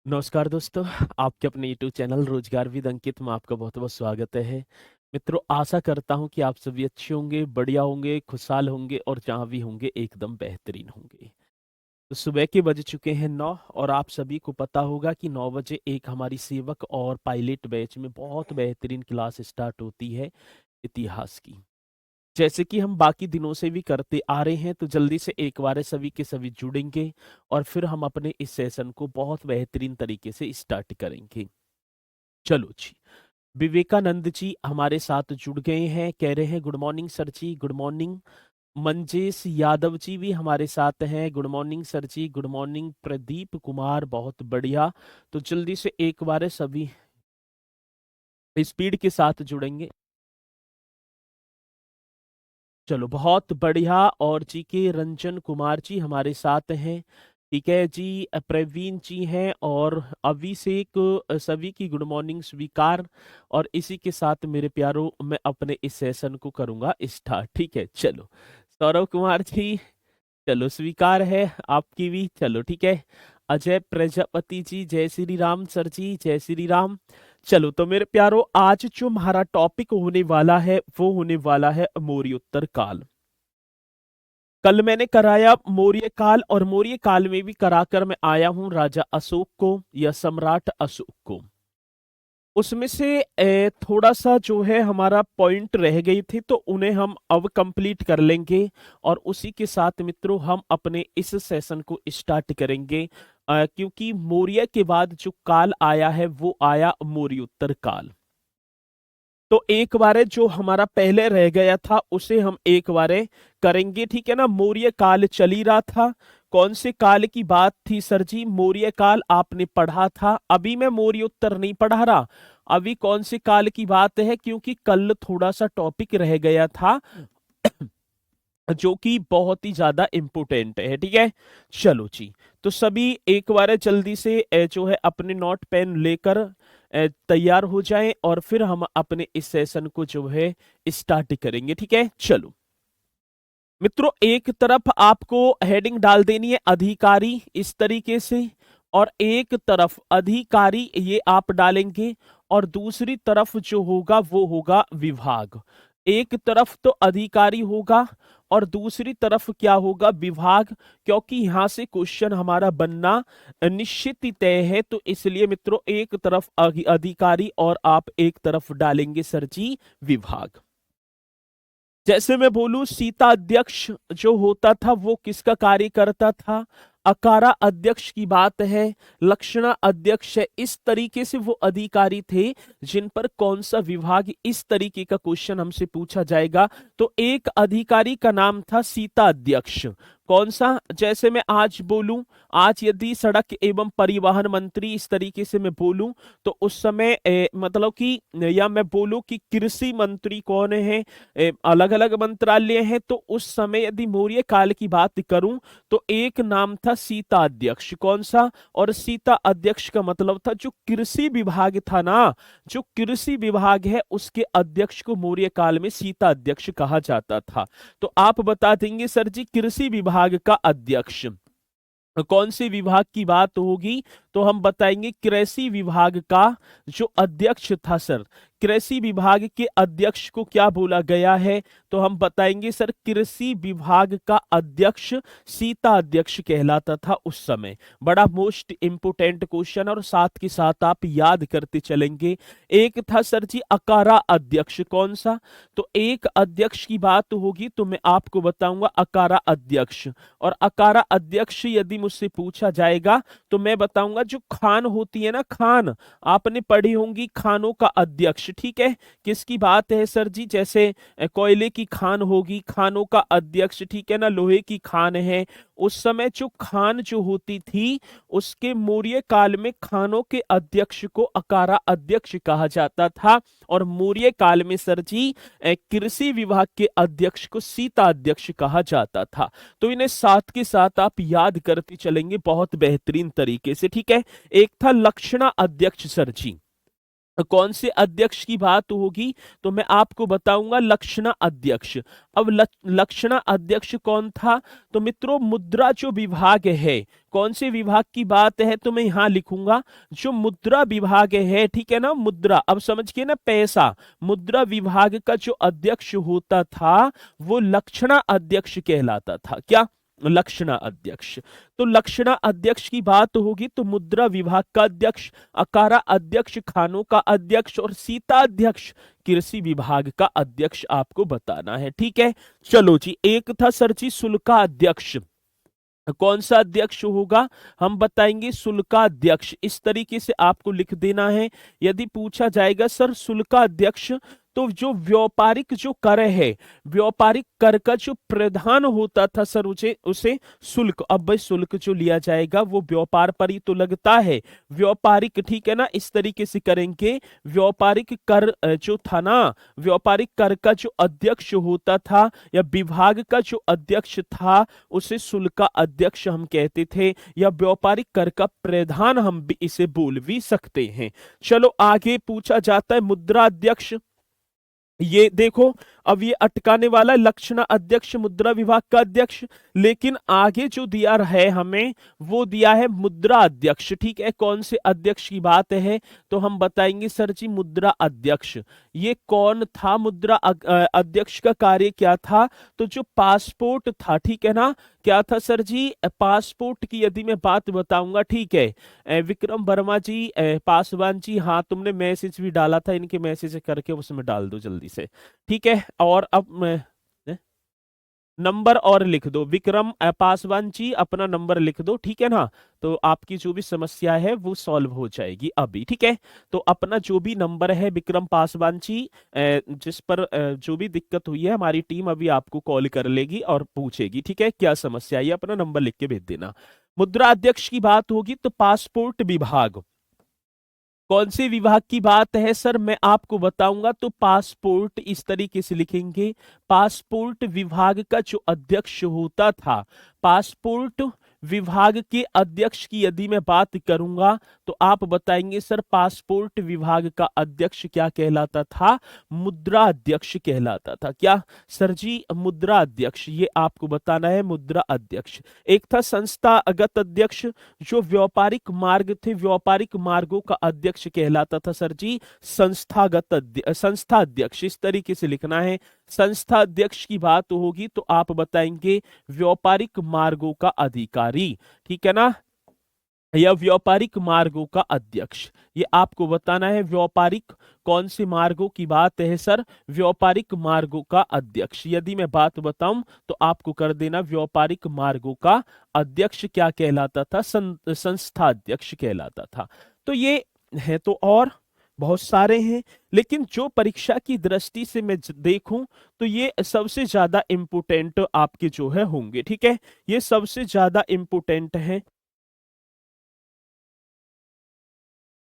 नमस्कार दोस्तों, आपके अपने यूट्यूब चैनल रोजगार विद अंकित में आपका बहुत बहुत स्वागत है। मित्रों, आशा करता हूं कि आप सभी अच्छे होंगे, बढ़िया होंगे, खुशहाल होंगे और जहां भी होंगे एकदम बेहतरीन होंगे। तो सुबह के बज चुके हैं 9 और आप सभी को पता होगा कि 9 बजे एक हमारी सेवक और पायलट बैच में बहुत बेहतरीन क्लास स्टार्ट होती है इतिहास की। जैसे कि हम बाकी दिनों से भी करते आ रहे हैं, तो जल्दी से एक बार सभी के सभी जुड़ेंगे और फिर हम अपने इस सेशन को बहुत बेहतरीन तरीके से स्टार्ट करेंगे। चलो जी, विवेकानंद जी हमारे साथ जुड़ गए हैं, कह रहे हैं गुड मॉर्निंग सर जी, गुड मॉर्निंग। मंजेश यादव जी भी हमारे साथ हैं, गुड मॉर्निंग सर जी, गुड मॉर्निंग। प्रदीप कुमार, बहुत बढ़िया। तो जल्दी से एक बार सभी स्पीड के साथ जुड़ेंगे। चलो बहुत बढ़िया। और जी के रंजन कुमार जी हमारे साथ हैं, ठीक है जी। प्रवीण जी हैं और अभिषेक, सभी की गुड मॉर्निंग स्वीकार। और इसी के साथ मेरे प्यारों, मैं अपने इस सेशन को करूंगा स्टार्ट, ठीक है। चलो सौरभ कुमार जी, चलो स्वीकार है आपकी भी, चलो ठीक है। अजय प्रजापति जी, जय श्री राम सर जी, जय श्री राम। चलो तो मेरे प्यारो, आज जो हमारा टॉपिक होने वाला है वो होने वाला है मौर्योत्तर काल। कल मैंने कराया मौर्य काल और मौर्य काल में भी कराकर मैं आया हूं राजा अशोक को या सम्राट अशोक को। उसमें से थोड़ा सा जो है हमारा पॉइंट रह गई थी, तो उन्हें हम अब कंप्लीट कर लेंगे। और उसी के साथ मित्रों हम अपने इस सेशन को स्टार्ट करेंगे, क्योंकि मौर्य के बाद जो काल आया है वो आया मौर्योत्तर काल। तो एक बारे जो हमारा पहले रह गया था उसे हम एक बारे करेंगे, ठीक है ना। मौर्य काल चल ही रहा था। कौन से काल की बात थी सर जी? मौर्य काल आपने पढ़ा था। अभी मैं मौर्य उत्तर नहीं पढ़ा रहा, अभी कौन से काल की बात है, क्योंकि कल थोड़ा सा टॉपिक रह गया था जो कि बहुत ही ज्यादा इंपोर्टेंट है, ठीक है। चलो जी, तो सभी एक बार जल्दी से जो है अपने नोट पेन लेकर तैयार हो जाएं और फिर हम अपने इस सेशन को जो है स्टार्ट करेंगे, ठीक है। चलो मित्रों, एक तरफ आपको हेडिंग डाल देनी है अधिकारी इस तरीके से, और एक तरफ अधिकारी ये आप डालेंगे, और दूसरी तरफ जो होगा वो होगा विभाग। एक तरफ तो अधिकारी होगा और दूसरी तरफ क्या होगा? विभाग। क्योंकि यहां से क्वेश्चन हमारा बनना निश्चित ही तय है, तो इसलिए मित्रों एक तरफ अधिकारी और आप एक तरफ डालेंगे सर जी विभाग। जैसे मैं बोलूं, सीता अध्यक्ष जो होता था वो किसका कार्य करता था? अकारा अध्यक्ष की बात है, लक्षणा अध्यक्ष है, इस तरीके से वो अधिकारी थे जिन पर कौन सा विभाग, इस तरीके का क्वेश्चन हमसे पूछा जाएगा। तो एक अधिकारी का नाम था सीता अध्यक्ष। कौन सा? जैसे मैं आज बोलूं, आज यदि सड़क एवं परिवहन मंत्री इस तरीके से मैं बोलूं, तो उस समय मतलब कि, या मैं बोलूं कि कृषि मंत्री कौन है, अलग अलग मंत्रालय हैं, तो उस समय यदि मौर्य काल की बात करूं तो एक नाम था सीता अध्यक्ष। कौन सा? और सीता अध्यक्ष का मतलब था जो कृषि विभाग था ना, जो कृषि विभाग है उसके अध्यक्ष को मौर्य काल में सीता अध्यक्ष कहा जाता था। तो आप बता देंगे सर जी कृषि विभाग का अध्यक्ष कौन से विभाग की बात होगी? तो हम बताएंगे कृषि विभाग का जो अध्यक्ष था सर, कृषि विभाग के अध्यक्ष को क्या बोला गया है? तो हम बताएंगे सर कृषि विभाग का अध्यक्ष सीता अध्यक्ष कहलाता था उस समय। बड़ा मोस्ट इंपोर्टेंट क्वेश्चन, और साथ के साथ आप याद करते चलेंगे। एक था सर जी अकारा अध्यक्ष। कौन सा? तो एक अध्यक्ष की बात होगी तो मैं आपको बताऊंगा अकारा अध्यक्ष। और अकारा अध्यक्ष यदि मुझसे पूछा जाएगा तो मैं बताऊंगा जो खान होती है ना, खान आपने पढ़ी होंगी, खानों का अध्यक्ष, ठीक है। किसकी बात है सर जी? जैसे कोयले की खान होगी, खानों का अध्यक्ष, ठीक है ना। लोहे की खान है, उस समय जो खान जो होती थी उसके मौर्य काल में खानों के अध्यक्ष को अकारा अध्यक्ष कहा जाता था। और मौर्य काल में सर जी कृषि विभाग के अध्यक्ष को सीता अध्यक्ष कहा जाता था। तो इन्हें साथ के साथ आप याद करते चलेंगे बहुत बेहतरीन तरीके से, ठीक है। एक था लक्षणा अध्यक्ष सर जी। कौन से अध्यक्ष की बात होगी, तो मैं आपको बताऊंगा लक्षणा अध्यक्ष। अब लक्षणा अध्यक्ष कौन था, तो मित्रों मुद्रा जो विभाग है, कौन से विभाग की बात है, तो मैं यहां लिखूंगा जो मुद्रा विभाग है, ठीक है ना, मुद्रा, अब समझिए ना पैसा, मुद्रा विभाग का जो अध्यक्ष होता था वो लक्षणा अध्यक्ष कहलाता था। क्या, लक्षणा अध्यक्ष। तो लक्षणा अध्यक्ष की बात होगी तो मुद्रा विभाग का अध्यक्ष, अकारा अध्यक्ष खानों का अध्यक्ष, और सीता अध्यक्ष कृषि विभाग का अध्यक्ष आपको बताना है। ठीक है, चलो जी, एक था सर जी शुल्का अध्यक्ष। कौन सा अध्यक्ष होगा, हम बताएंगे शुल्का अध्यक्ष। इस तरीके से आपको लिख देना है। यदि पूछा जाएगा सर शुल्का अध्यक्ष, तो जो व्यापारिक जो कर है, व्यापारिक कर का जो प्रधान होता था सर उसे उसे शुल्क, अब भाई शुल्क जो लिया जाएगा वो व्यापार पर ही तो लगता है, व्यापारिक, ठीक है ना, इस तरीके से करेंगे। व्यापारिक कर जो था ना, व्यापारिक कर का जो अध्यक्ष होता था या विभाग का जो अध्यक्ष था उसे शुल्क अध्यक्ष हम कहते थे, या व्यापारिक कर का प्रधान हम भी इसे बोल भी सकते हैं। चलो आगे पूछा जाता है मुद्रा अध्यक्ष। ये देखो, अब ये अटकाने वाला लक्षणा अध्यक्ष मुद्रा विभाग का अध्यक्ष, लेकिन आगे जो दिया है हमें वो दिया है मुद्रा अध्यक्ष। ठीक है, कौन से अध्यक्ष की बात है, तो हम बताएंगे सर जी मुद्रा अध्यक्ष। ये कौन था मुद्रा अध्यक्ष, का कार्य क्या था, तो जो पासपोर्ट था, ठीक है ना, क्या था सर जी, पासपोर्ट की यदि मैं बात बताऊंगा, ठीक है, विक्रम वर्मा जी, पासवान जी, हाँ तुमने मैसेज भी डाला था, इनके मैसेज करके उसमें डाल दो जल्दी से। ठीक है, और अब मैं नंबर और लिख दो, विक्रम पासवान जी अपना नंबर लिख दो, ठीक है ना, तो आपकी जो भी समस्या है वो सॉल्व हो जाएगी अभी। ठीक है, तो अपना जो भी नंबर है विक्रम पासवान जी, जिस पर जो भी दिक्कत हुई है हमारी टीम अभी आपको कॉल कर लेगी और पूछेगी, ठीक है, क्या समस्या है, अपना नंबर लिख के भेज देना। मुद्रा अध्यक्ष की बात होगी तो पासपोर्ट विभाग, कौन से विभाग की बात है सर, मैं आपको बताऊंगा, तो पासपोर्ट, इस तरीके से लिखेंगे, पासपोर्ट विभाग का जो अध्यक्ष होता था, पासपोर्ट विभाग के अध्यक्ष की यदि मैं बात करूंगा तो आप बताएंगे सर पासपोर्ट विभाग का अध्यक्ष क्या कहलाता था, मुद्रा अध्यक्ष कहलाता था। क्या सर जी, मुद्रा अध्यक्ष, ये आपको बताना है मुद्रा अध्यक्ष। एक था संस्थागत अध्यक्ष, जो व्यापारिक मार्ग थे, व्यापारिक मार्गों का अध्यक्ष कहलाता था सर जी संस्थागत संस्था अध्यक्ष, इस तरीके से लिखना है। संस्था अध्यक्ष की बात होगी तो आप बताएंगे व्यापारिक मार्गों का अधिकारी, ठीक है ना, या व्यापारिक मार्गों का अध्यक्ष, ये आपको बताना है। व्यापारिक कौन से मार्गों की बात है सर, व्यापारिक मार्गों का अध्यक्ष। यदि मैं बात बताऊं तो आपको कर देना व्यापारिक मार्गों का अध्यक्ष क्या कहलाता था, संस्था अध्यक्ष कहलाता था। तो ये है, तो और बहुत सारे हैं, लेकिन जो परीक्षा की दृष्टि से मैं देखूं तो ये सबसे ज्यादा इंपोर्टेंट आपके जो है होंगे। ठीक है, ये सबसे ज्यादा इंपोर्टेंट है।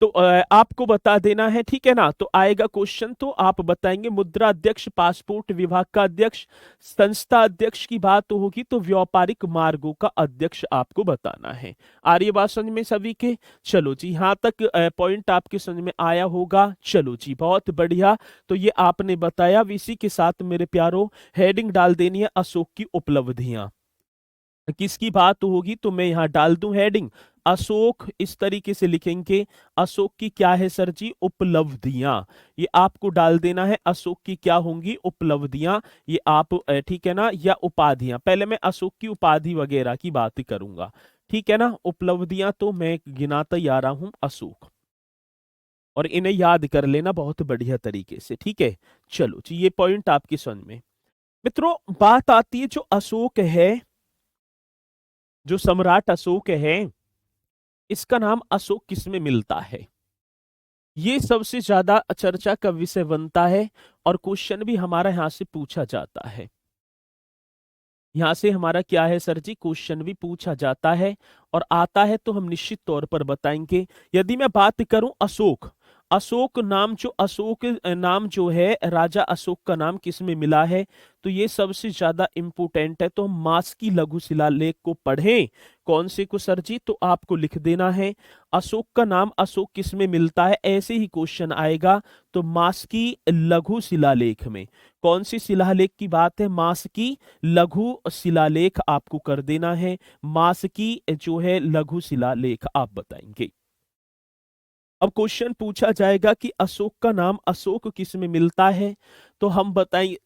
तो आपको बता देना है, ठीक है ना, तो आएगा क्वेश्चन तो आप बताएंगे मुद्रा अध्यक्ष, पासपोर्ट विभाग का अध्यक्ष, संस्था अध्यक्ष की बात होगी तो व्यापारिक मार्गों का अध्यक्ष आपको बताना है। आ रही है बात समझ में सभी के, चलो जी, यहां तक पॉइंट आपके समझ में आया होगा। चलो जी, बहुत बढ़िया, तो ये आपने बताया। इसी के साथ मेरे प्यारो हेडिंग डाल देनी है अशोक की उपलब्धियां। किसकी बात होगी तो मैं यहां डाल दूं हेडिंग अशोक, इस तरीके से लिखेंगे अशोक की क्या है सर जी, उपलब्धियां। ये आपको डाल देना है, अशोक की क्या होंगी, उपलब्धियां। ये आप ठीक है ना, या उपाधियां, पहले मैं अशोक की उपाधि वगैरह की बात करूंगा, ठीक है ना। उपलब्धियां तो मैं गिनाता ही आ रहा हूं अशोक, और इन्हें याद कर लेना बहुत बढ़िया तरीके से, ठीक है। चलो जी, ये पॉइंट आपकी समझ में। मित्रों बात आती है जो अशोक है, जो सम्राट अशोक है, इसका नाम अशोक किस में मिलता है, ये सबसे ज्यादा चर्चा का विषय बनता है, और क्वेश्चन भी हमारा यहां से पूछा जाता है। यहां से हमारा क्या है सर जी, क्वेश्चन भी पूछा जाता है और आता है तो हम निश्चित तौर पर बताएंगे। यदि मैं बात करूं अशोक, अशोक नाम जो, अशोक नाम जो है, राजा अशोक का नाम किस में मिला है, तो ये सबसे ज्यादा इंपोर्टेंट है। तो हम मास्की लघु शिलालेख को पढ़ें, कौन से को सर जी? तो आपको लिख देना है अशोक का नाम अशोक किस में मिलता है, ऐसे ही क्वेश्चन आएगा। तो मास्की लघु शिलालेख में, कौन सी शिलालेख की बात है? मास्की लघु शिलालेख आपको कर देना है। मास्की जो है लघु शिलालेख आप बताएंगे। अब क्वेश्चन पूछा जाएगा कि अशोक का नाम अशोक किस में मिलता है, तो हम बताएंगे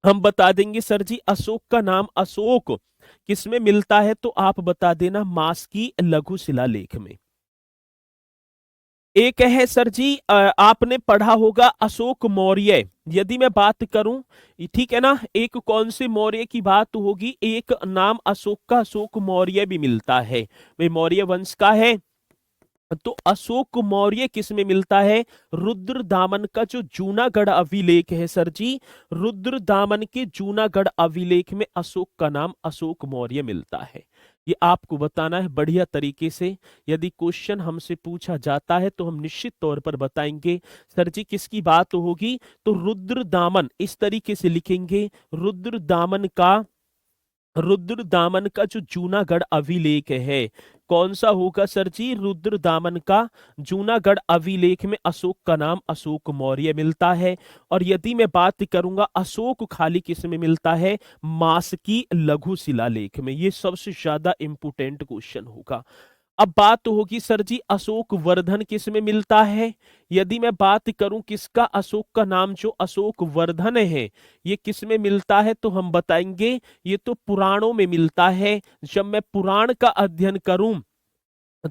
हम बता देंगे सर जी अशोक का नाम अशोक किस में मिलता है, तो आप बता देना मास्की लघु शिलालेख में। एक है सर जी आपने पढ़ा होगा अशोक मौर्य, यदि मैं बात करूं, ठीक है ना, एक कौन से मौर्य की बात होगी? एक नाम अशोक का अशोक मौर्य भी मिलता है, वे मौर्य वंश का है। तो अशोक मौर्य किस में मिलता है? रुद्रदामन का जो जूनागढ़ अभिलेख है सर जी, रुद्रदामन के जूनागढ़ अभिलेख में अशोक का नाम अशोक मौर्य मिलता है। ये आपको बताना है बढ़िया तरीके से। यदि क्वेश्चन हमसे पूछा जाता है तो हम निश्चित तौर पर बताएंगे सर जी किसकी बात होगी। तो रुद्रदामन इस तरीके से लिखेंगे, रुद्रदामन का जो जूनागढ़ अभिलेख है, कौन सा होगा सर जी? रुद्रदामन का जूनागढ़ अभिलेख में अशोक का नाम अशोक मौर्य मिलता है। और यदि मैं बात करूंगा अशोक खाली किस में मिलता है? मास्की लघु शिलालेख में। ये सबसे ज्यादा इंपोर्टेंट क्वेश्चन होगा। अब बात होगी सर जी अशोक वर्धन किस में मिलता है? यदि मैं बात करूं किसका, अशोक का नाम जो अशोक वर्धन है ये किस में मिलता है, तो हम बताएंगे ये तो पुराणों में मिलता है। जब मैं पुराण का अध्ययन करूं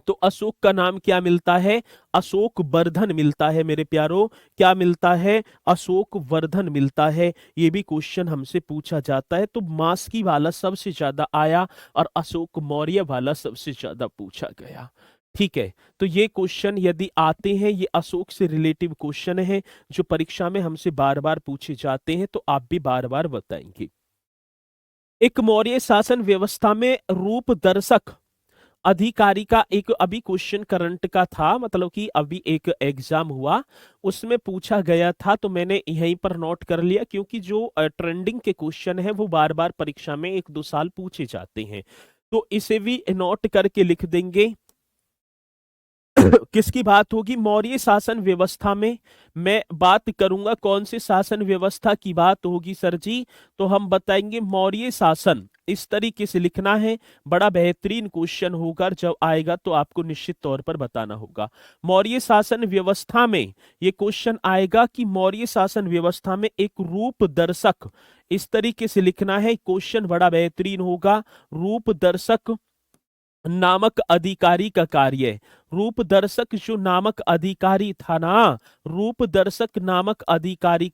तो अशोक का नाम क्या मिलता है? अशोक वर्धन मिलता है मेरे प्यारो। क्या मिलता है? अशोक वर्धन मिलता है। ये भी क्वेश्चन हमसे पूछा जाता है। तो मास्की वाला सबसे ज्यादा आया और अशोक मौर्य वाला सबसे ज्यादा पूछा गया। ठीक है, तो ये क्वेश्चन यदि आते हैं, ये अशोक से रिलेटिव क्वेश्चन है जो परीक्षा में हमसे बार बार पूछे जाते हैं, तो आप भी बार बार बताएंगे। एक मौर्य शासन व्यवस्था में रूप दर्शक अधिकारी का एक अभी क्वेश्चन करंट का था, मतलब कि अभी एक एग्जाम हुआ उसमें पूछा गया था, तो मैंने यहीं पर नोट कर लिया क्योंकि जो ट्रेंडिंग के क्वेश्चन है वो बार बार परीक्षा में 1-2 साल पूछे जाते हैं, तो इसे भी नोट करके लिख देंगे। किसकी बात होगी? मौर्य शासन व्यवस्था में मैं बात करूंगा कौन से शासन व्यवस्था की बात होगी सर जी? तो हम बताएंगे मौर्य शासन। इस तरीके से लिखना है, बड़ा बेहतरीन क्वेश्चन होगा, जब आएगा तो आपको निश्चित तौर पर बताना होगा। मौर्य शासन व्यवस्था में ये क्वेश्चन आएगा कि मौर्य शासन व्यवस्था में एक रूप दर्शक, इस तरीके से लिखना है, क्वेश्चन बड़ा बेहतरीन होगा। रूप दर्शक नामक अधिकारी का कार्य, रूप दर्शक जो नामक अधिकारी था ना, रूप दर्शक नामक अधिकारी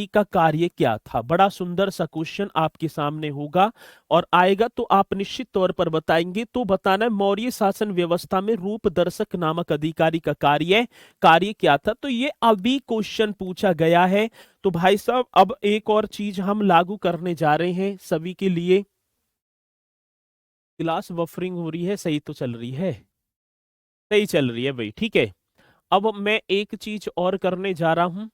का कार्य क्या था? बड़ा सुंदर सा क्वेश्चन आपके सामने होगा और आएगा तो आप निश्चित तौर पर बताएंगे। तो बताना है मौर्य शासन व्यवस्था में रूप दर्शक नामक अधिकारी का कार्य क्या था। तो ये अभी क्वेश्चन पूछा गया है। तो भाई साहब अब एक और चीज हम लागू करने जा रहे हैं सभी के लिए। क्लास बफरिंग हो रही है? सही तो चल रही है? सही चल रही है भाई, ठीक है। अब मैं एक चीज और करने जा रहा हूं,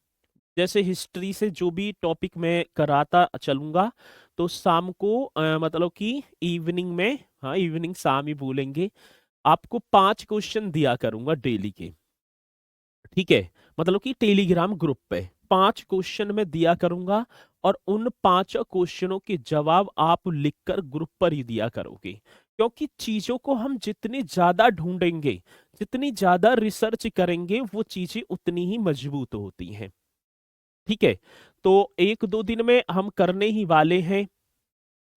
जैसे हिस्ट्री से जो भी टॉपिक मैं कराता चलूंगा, तो शाम को मतलब कि इवनिंग में, हाँ इवनिंग शाम ही बोलेंगे, आपको 5 क्वेश्चन दिया करूंगा डेली के, ठीक है। मतलब कि टेलीग्राम ग्रुप पे 5 क्वेश्चन मैं दिया करूंगा और उन 5 क्वेश्चनों के जवाब आप लिखकर ग्रुप पर ही दिया करोगे, क्योंकि चीजों को हम जितनी ज्यादा ढूंढेंगे, जितनी ज्यादा रिसर्च करेंगे, वो चीजें उतनी ही मजबूत होती हैं, ठीक है। तो 1-2 दिन में हम करने ही वाले हैं,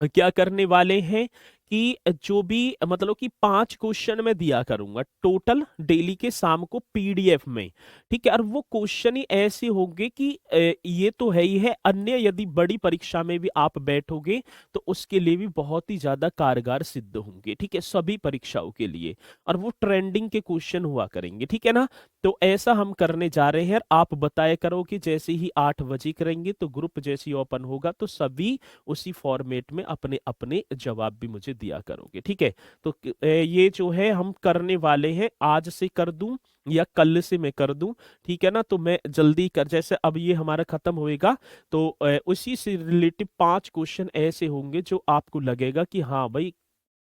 क्या करने वाले हैं कि जो भी मतलब कि 5 क्वेश्चन मैं दिया करूंगा टोटल डेली के शाम को पीडीएफ में, ठीक है। और वो क्वेश्चन ही ऐसे होंगे कि ये तो है ही है, अन्य यदि बड़ी परीक्षा में भी आप बैठोगे तो उसके लिए भी बहुत ही ज्यादा कारगर सिद्ध होंगे, ठीक है, सभी परीक्षाओं के लिए। और वो ट्रेंडिंग के क्वेश्चन हुआ करेंगे, ठीक है ना। तो ऐसा हम करने जा रहे हैं। आप बताया करो कि जैसे ही 8 बजे करेंगे तो ग्रुप जैसे ही ओपन होगा तो सभी उसी फॉर्मेट में अपने अपने जवाब भी मुझे दिया करोगे, ठीक है। तो ये जो है हम करने वाले हैं, आज से कर दूं या कल से मैं कर दूं, ठीक है ना। तो मैं जल्दी कर, जैसे अब ये हमारा खत्म होएगा तो उसी से रिलेटिव 5 क्वेश्चन ऐसे होंगे जो आपको लगेगा कि हाँ भाई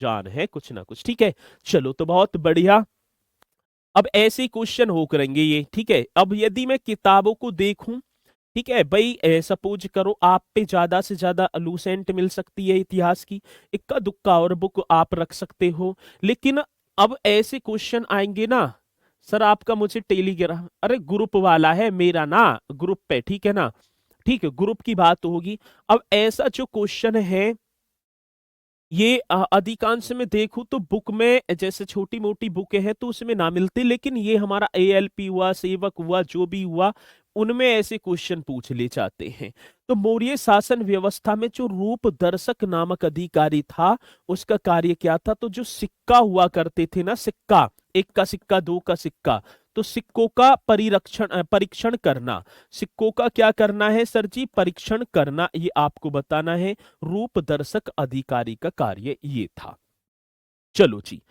जान है कुछ ना कुछ, ठीक है। चलो तो बहुत बढ़िया। अब ऐसे क्वेश्चन हो करेंगे ये, ठीक है। अब यदि मैं किताबों को देखूं, ठीक है भाई, सपोज करो आप पे ज्यादा से ज्यादा लूसेंट मिल सकती है इतिहास की, इक्का दुक्का और बुक आप रख सकते हो। लेकिन अब ऐसे क्वेश्चन आएंगे ना, सर आपका मुझे टेलीग्राम, अरे ग्रुप वाला है मेरा ना, ग्रुप पे, ठीक है ना, ठीक है, ग्रुप की बात होगी। अब ऐसा जो क्वेश्चन है ये अधिकांश में देखूं तो बुक में, जैसे छोटी मोटी बुकें हैं तो उसमें ना मिलती, लेकिन ये हमारा एएलपी हुआ, सेवक हुआ, जो भी हुआ, उनमें ऐसे क्वेश्चन पूछ ले जाते हैं। तो मौर्य शासन व्यवस्था में जो रूप दर्शक नामक अधिकारी था, उसका कार्य क्या था? तो जो सिक्का हुआ करते थे ना, सिक्का, 1 का सिक्का, 2 का सिक्का, तो सिक्कों का परीक्षण करना। सिक्कों का क्या करना है सर जी? परीक्षण करना, ये आपको बताना है। रूप दर्शक अधिकारी का कार्य ये था। चलो जी,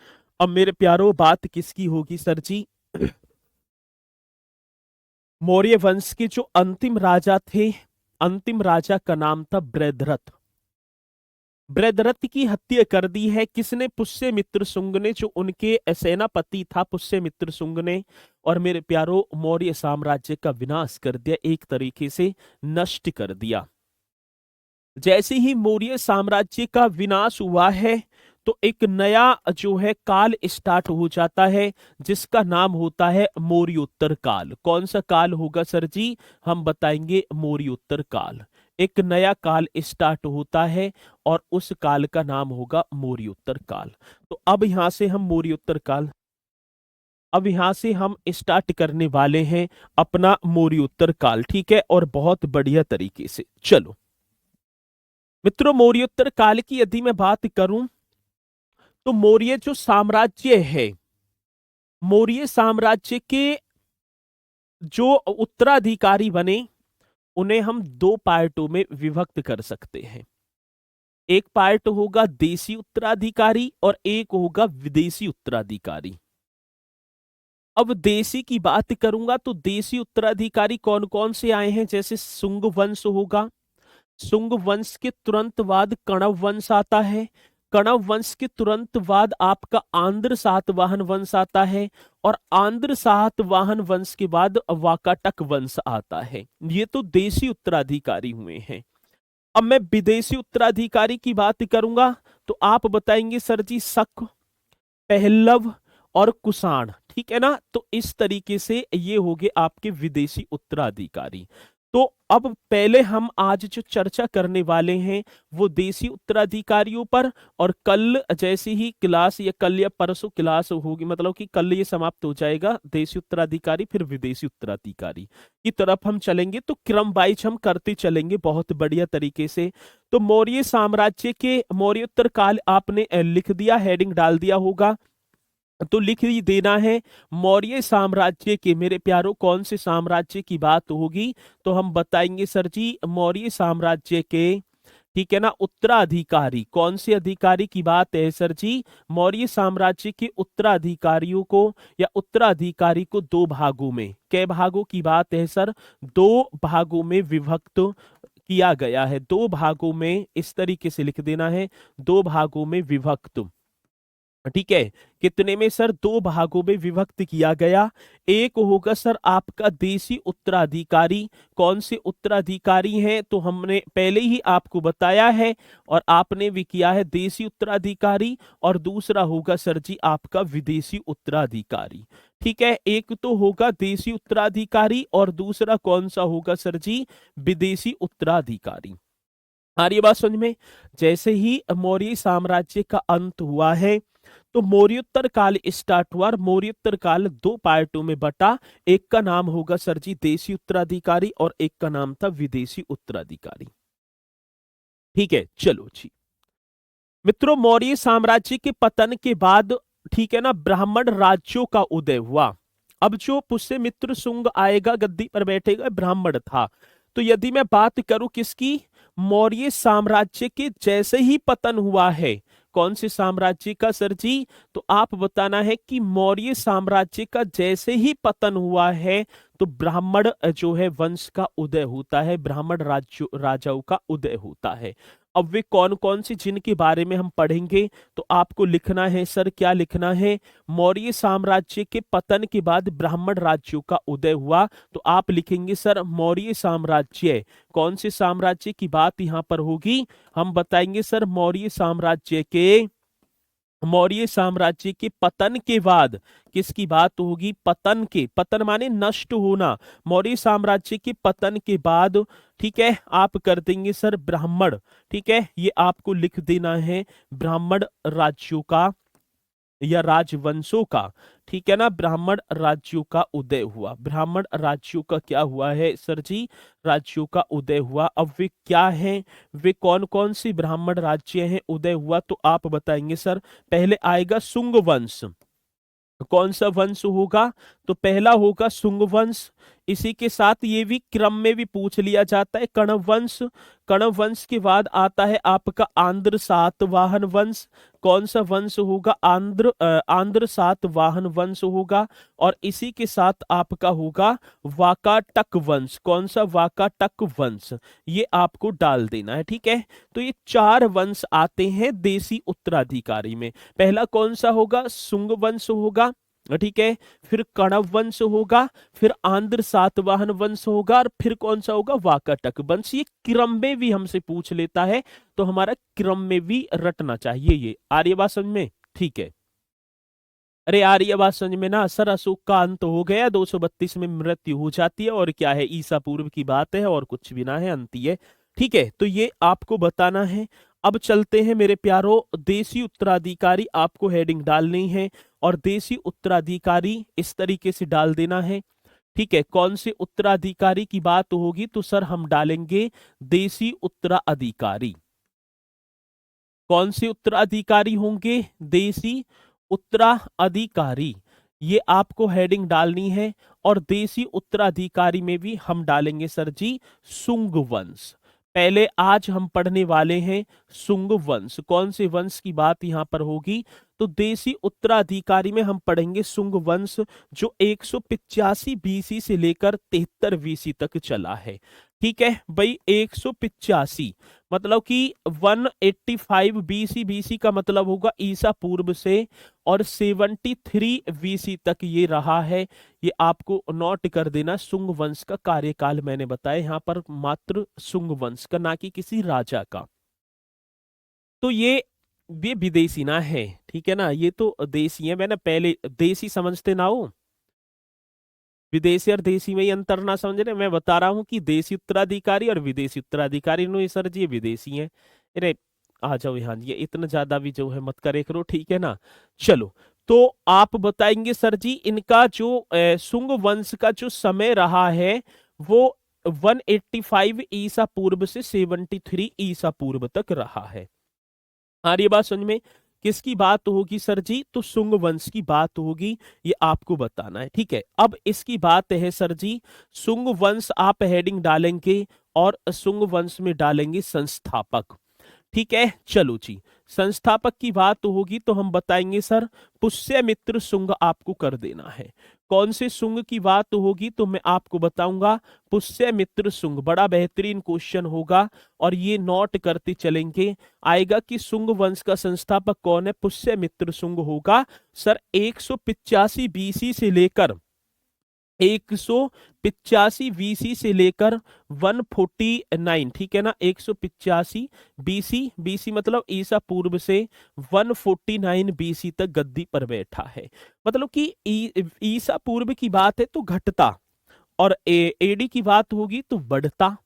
अब मेरे प्यारो बात किसकी होगी सर जी? मौर्य वंश के जो अंतिम राजा थे, अंतिम राजा का नाम था बृहद्रथ। बृहद्रथ की हत्या कर दी है किसने? पुष्यमित्र शुंग ने, जो उनके सेनापति था पुष्यमित्र शुंग ने। और मेरे प्यारो मौर्य साम्राज्य का विनाश कर दिया, एक तरीके से नष्ट कर दिया। जैसे ही मौर्य साम्राज्य का विनाश हुआ है तो एक नया जो है काल स्टार्ट हो जाता है, जिसका नाम होता है मौर्योत्तर काल। कौन सा काल होगा सर जी? हम बताएंगे मौर्योत्तर काल। एक नया काल स्टार्ट होता है और उस काल का नाम होगा मौर्योत्तर काल। तो अब यहां से हम मौर्योत्तर काल, अब यहां से हम स्टार्ट करने वाले हैं अपना मौर्योत्तर काल, ठीक है, और बहुत बढ़िया तरीके से। चलो मित्रों, मौर्योत्तर काल की यदि मैं बात करूं तो मौर्य जो साम्राज्य है, मौर्य साम्राज्य के जो उत्तराधिकारी बने, उन्हें हम 2 पार्टों में विभक्त कर सकते हैं। एक पार्ट होगा देसी उत्तराधिकारी और एक होगा विदेशी उत्तराधिकारी। अब देसी की बात करूंगा तो देसी उत्तराधिकारी कौन कौन से आए हैं? जैसे शुंग वंश होगा, शुंग वंश के तुरंत बाद कणव वंश आता है, कणव वंश के तुरंत बाद आपका आंध्र सातवाहन वंश आता है, और आंध्र सातवाहन वंश के बाद वाकाटक वंश आता है। ये तो देशी उत्तराधिकारी हुए हैं। अब मैं विदेशी उत्तराधिकारी की बात करूंगा तो आप बताएंगे सर जी शक, पहलव और कुषाण, ठीक है ना। तो इस तरीके से ये हो गए आपके विदेशी उत्तराधिकारी। तो अब पहले हम आज जो चर्चा करने वाले हैं वो देसी उत्तराधिकारियों पर, और कल जैसे ही क्लास, या कल या परसों क्लास होगी, मतलब कि कल ये समाप्त हो जाएगा, देसी उत्तराधिकारी फिर विदेशी उत्तराधिकारी की तरफ हम चलेंगे। तो क्रम वाइज हम करते चलेंगे बहुत बढ़िया तरीके से। तो मौर्य साम्राज्य के मौर्योत्तर काल आपने लिख दिया, हेडिंग डाल दिया होगा, तो लिख ही देना है। मौर्य साम्राज्य के मेरे प्यारों कौन से साम्राज्य की बात होगी? तो हम बताएंगे सर जी मौर्य साम्राज्य के, ठीक है ना, उत्तराधिकारी। कौन से अधिकारी की बात है सर जी? मौर्य साम्राज्य के उत्तराधिकारियों को या उत्तराधिकारी को 2 भागों में, कै भागों की बात है सर? 2 भागों में विभक्त किया गया है। 2 भागों में, इस तरीके से लिख देना है, 2 भागों में विभक्त, ठीक है। कितने में सर? 2 भागों में विभक्त किया गया। एक होगा सर आपका देसी उत्तराधिकारी। कौन से उत्तराधिकारी हैं? तो हमने पहले ही आपको बताया है और आपने भी किया है, देसी उत्तराधिकारी। और दूसरा होगा सर जी आपका विदेशी उत्तराधिकारी, ठीक है। एक तो होगा देसी उत्तराधिकारी और दूसरा कौन सा होगा सर जी? विदेशी उत्तराधिकारी। आ रही है बात समझ में? जैसे ही मौर्य साम्राज्य का अंत हुआ है तो मौर्योत्तर काल स्टार्ट हुआ, और मौर्योत्तर काल 2 पार्टों में बटा। एक का नाम होगा सर जी देशी उत्तराधिकारी और एक का नाम था विदेशी उत्तराधिकारी, ठीक है। चलो जी मित्रों, मौर्य साम्राज्य के पतन के बाद, ठीक है ना, ब्राह्मण राज्यों का उदय हुआ। अब जो पुष्यमित्र शुंग आएगा, गद्दी पर बैठेगा, ब्राह्मण था। तो यदि मैं बात करूं किसकी? मौर्य साम्राज्य के जैसे ही पतन हुआ है, कौन से साम्राज्य का सर जी? तो आप बताना है कि मौर्य साम्राज्य का जैसे ही पतन हुआ है तो ब्राह्मण जो है वंश का उदय होता है, ब्राह्मण राजाओं का उदय होता है। अब वे कौन कौन से जिनके बारे में हम पढ़ेंगे, तो आपको लिखना है सर, क्या लिखना है? मौर्य साम्राज्य के पतन के बाद ब्राह्मण राज्यों का उदय हुआ, तो आप लिखेंगे सर मौर्य साम्राज्य। कौन से साम्राज्य की बात यहां पर होगी? हम बताएंगे सर मौर्य साम्राज्य के पतन के बाद किसकी बात होगी? पतन के, पतन माने नष्ट होना, मौर्य साम्राज्य के पतन के बाद, ठीक है, आप कर देंगे सर ब्राह्मण, ठीक है, ये आपको लिख देना है ब्राह्मण राज्यों का या राजवंशों का, ठीक है ना, ब्राह्मण राज्यों का उदय हुआ। ब्राह्मण राज्यों का क्या हुआ है सर जी? राज्यों का उदय हुआ। अब वे क्या हैं, वे कौन कौन सी ब्राह्मण राज्य हैं उदय हुआ? तो आप बताएंगे सर, पहले आएगा शुंग वंश। कौन सा वंश होगा? तो पहला होगा शुंग वंश। इसी के साथ ये भी क्रम में भी पूछ लिया जाता है कण्व वंश। कण्व वंश के बाद आता है आपका आंध्र सातवाहन वंश। कौन सा वंश होगा? आंध्र सातवाहन वंश होगा। और इसी के साथ आपका होगा वाकाटक वंश। कौन सा? वाकाटक वंश। ये आपको डाल देना है, ठीक है। तो ये 4 वंश आते हैं देसी उत्तराधिकारी में। पहला कौन सा होगा? शुंग वंश होगा, ठीक है, फिर कण्व वंश होगा, फिर आंध्र सातवाहन वंश होगा, और फिर कौन सा होगा? वाकाटक वंश। ये क्रम में भी हमसे पूछ लेता है, तो हमारा क्रम में भी रटना चाहिए। ये आर्य बात समझ में? ठीक है। अरे यार ये बात समझ में ना सर, अशोक का अंत हो गया, 232 में मृत्यु हो जाती है, और क्या है, ईसा पूर्व की बात है, और कुछ भी ना है, अंत ही है, ठीक है। तो ये आपको बताना है। अब चलते हैं मेरे प्यारो, देसी उत्तराधिकारी आपको हेडिंग डालनी है, और देसी उत्तराधिकारी इस तरीके से डाल देना है, ठीक है। कौन से उत्तराधिकारी की बात होगी? तो सर हम डालेंगे देसी उत्तराधिकारी। कौन से उत्तराधिकारी होंगे? देसी उत्तराधिकारी, ये आपको हेडिंग डालनी है। और देसी उत्तराधिकारी में भी हम डालेंगे सर जी शुंग वंश। पहले आज हम पढ़ने वाले हैं शुंग वंश। कौन से वंश की बात यहां पर होगी? तो देसी उत्तराधिकारी में हम पढ़ेंगे शुंग वंश, जो 185 बीसी से लेकर 73 बीसी तक चला है, ठीक है भाई। 185 मतलब कि 185 बीसी, बीसी का मतलब होगा ईसा पूर्व से, और 73 बीसी तक ये रहा है। ये आपको नोट कर देना। शुंग वंश का कार्यकाल मैंने बताया यहाँ पर, मात्र शुंग वंश का, ना कि किसी राजा का। तो ये विदेशी ना है, ठीक है ना, ये तो देसी है। मैंने पहले देसी समझते ना हो, विदेशी और देसी में ही अंतर ना समझ रहे। मैं बता रहा हूं कि देसी उत्तराधिकारी और विदेशी उत्तराधिकारी नो, ये सर जी ये विदेशी हैं। अरे आ जाओ यहाँ, ये इतना ज्यादा भी जो है मत करे करो, ठीक है ना। चलो, तो आप बताएंगे सर जी इनका जो शुंग वंश का जो समय रहा है वो 185 ईसा पूर्व से 73 ईसा पूर्व तक रहा है। आ रही है बात समझ में? किसकी बात होगी सर जी? तो शुंग वंश की बात होगी, ये आपको बताना है, ठीक है। अब इसकी बात है सर जी, शुंग वंश आप हेडिंग डालेंगे, और शुंग वंश में डालेंगे संस्थापक, ठीक है। चलो जी, संस्थापक की बात होगी तो हम बताएंगे सर पुष्यमित्र शुंग आपको कर देना है। कौन से शुंग की बात होगी? तो मैं आपको बताऊंगा पुष्यमित्र शुंग। बड़ा बेहतरीन क्वेश्चन होगा, और ये नोट करते चलेंगे। आएगा कि शुंग वंश का संस्थापक कौन है? पुष्यमित्र शुंग होगा सर। 185 बीसी से लेकर 185 बीसी से लेकर 149, ठीक है ना, 185 बीसी, बीसी मतलब ईसा पूर्व से 149 बीसी तक गद्दी पर बैठा है। मतलब कि ईसा पूर्व की बात है तो घटता, और एडी की बात होगी तो बढ़ता।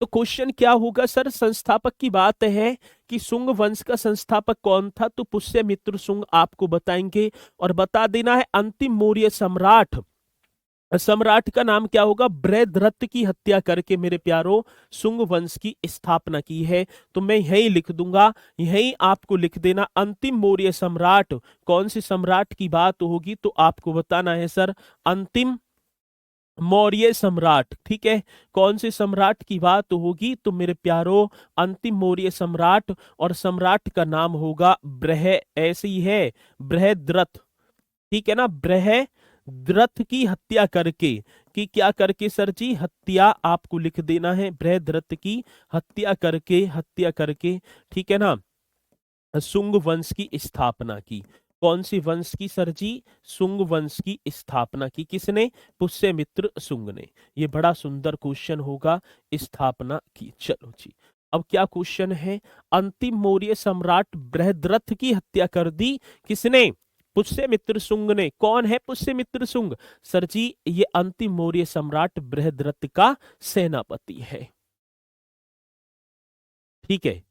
तो क्वेश्चन क्या होगा सर? संस्थापक की बात है कि शुंग वंश का संस्थापक कौन था? तो पुष्यमित्र शुंग आपको बताएंगे, और बता देना है अंतिम मौर्य सम्राट, सम्राट का नाम क्या होगा? बृहद्रथ की हत्या करके मेरे प्यारो शुंग वंश की स्थापना की है। तो मैं यही लिख दूंगा, यही आपको लिख देना अंतिम मौर्य सम्राट। कौन से सम्राट की बात होगी? तो आपको बताना है सर अंतिम मौर्य सम्राट, ठीक है। कौन से सम्राट की बात होगी? तो मेरे प्यारो अंतिम मौर्य सम्राट, और सम्राट का नाम होगा ऐसे ही है, बृहद्रथ, ठीक है ना। बृहद्रथ की हत्या करके, कि क्या करके सर जी? हत्या आपको लिख देना है, बृहद्रथ की हत्या करके, ठीक है ना, शुंग वंश की स्थापना की। कौन सी वंश की सर जी? शुंग वंश की स्थापना की। किसने? पुष्यमित्र शुंग ने। ये बड़ा सुंदर क्वेश्चन होगा, स्थापना की। चलो जी, अब क्या क्वेश्चन है? अंतिम मौर्य सम्राट बृहद्रथ की हत्या कर दी, किसने? पुष्यमित्र शुंग ने। कौन है पुष्यमित्र शुंग? सर जी, ये अंतिम मौर्य सम्राट बृहद्रथ का सेनापति है, ठीक है।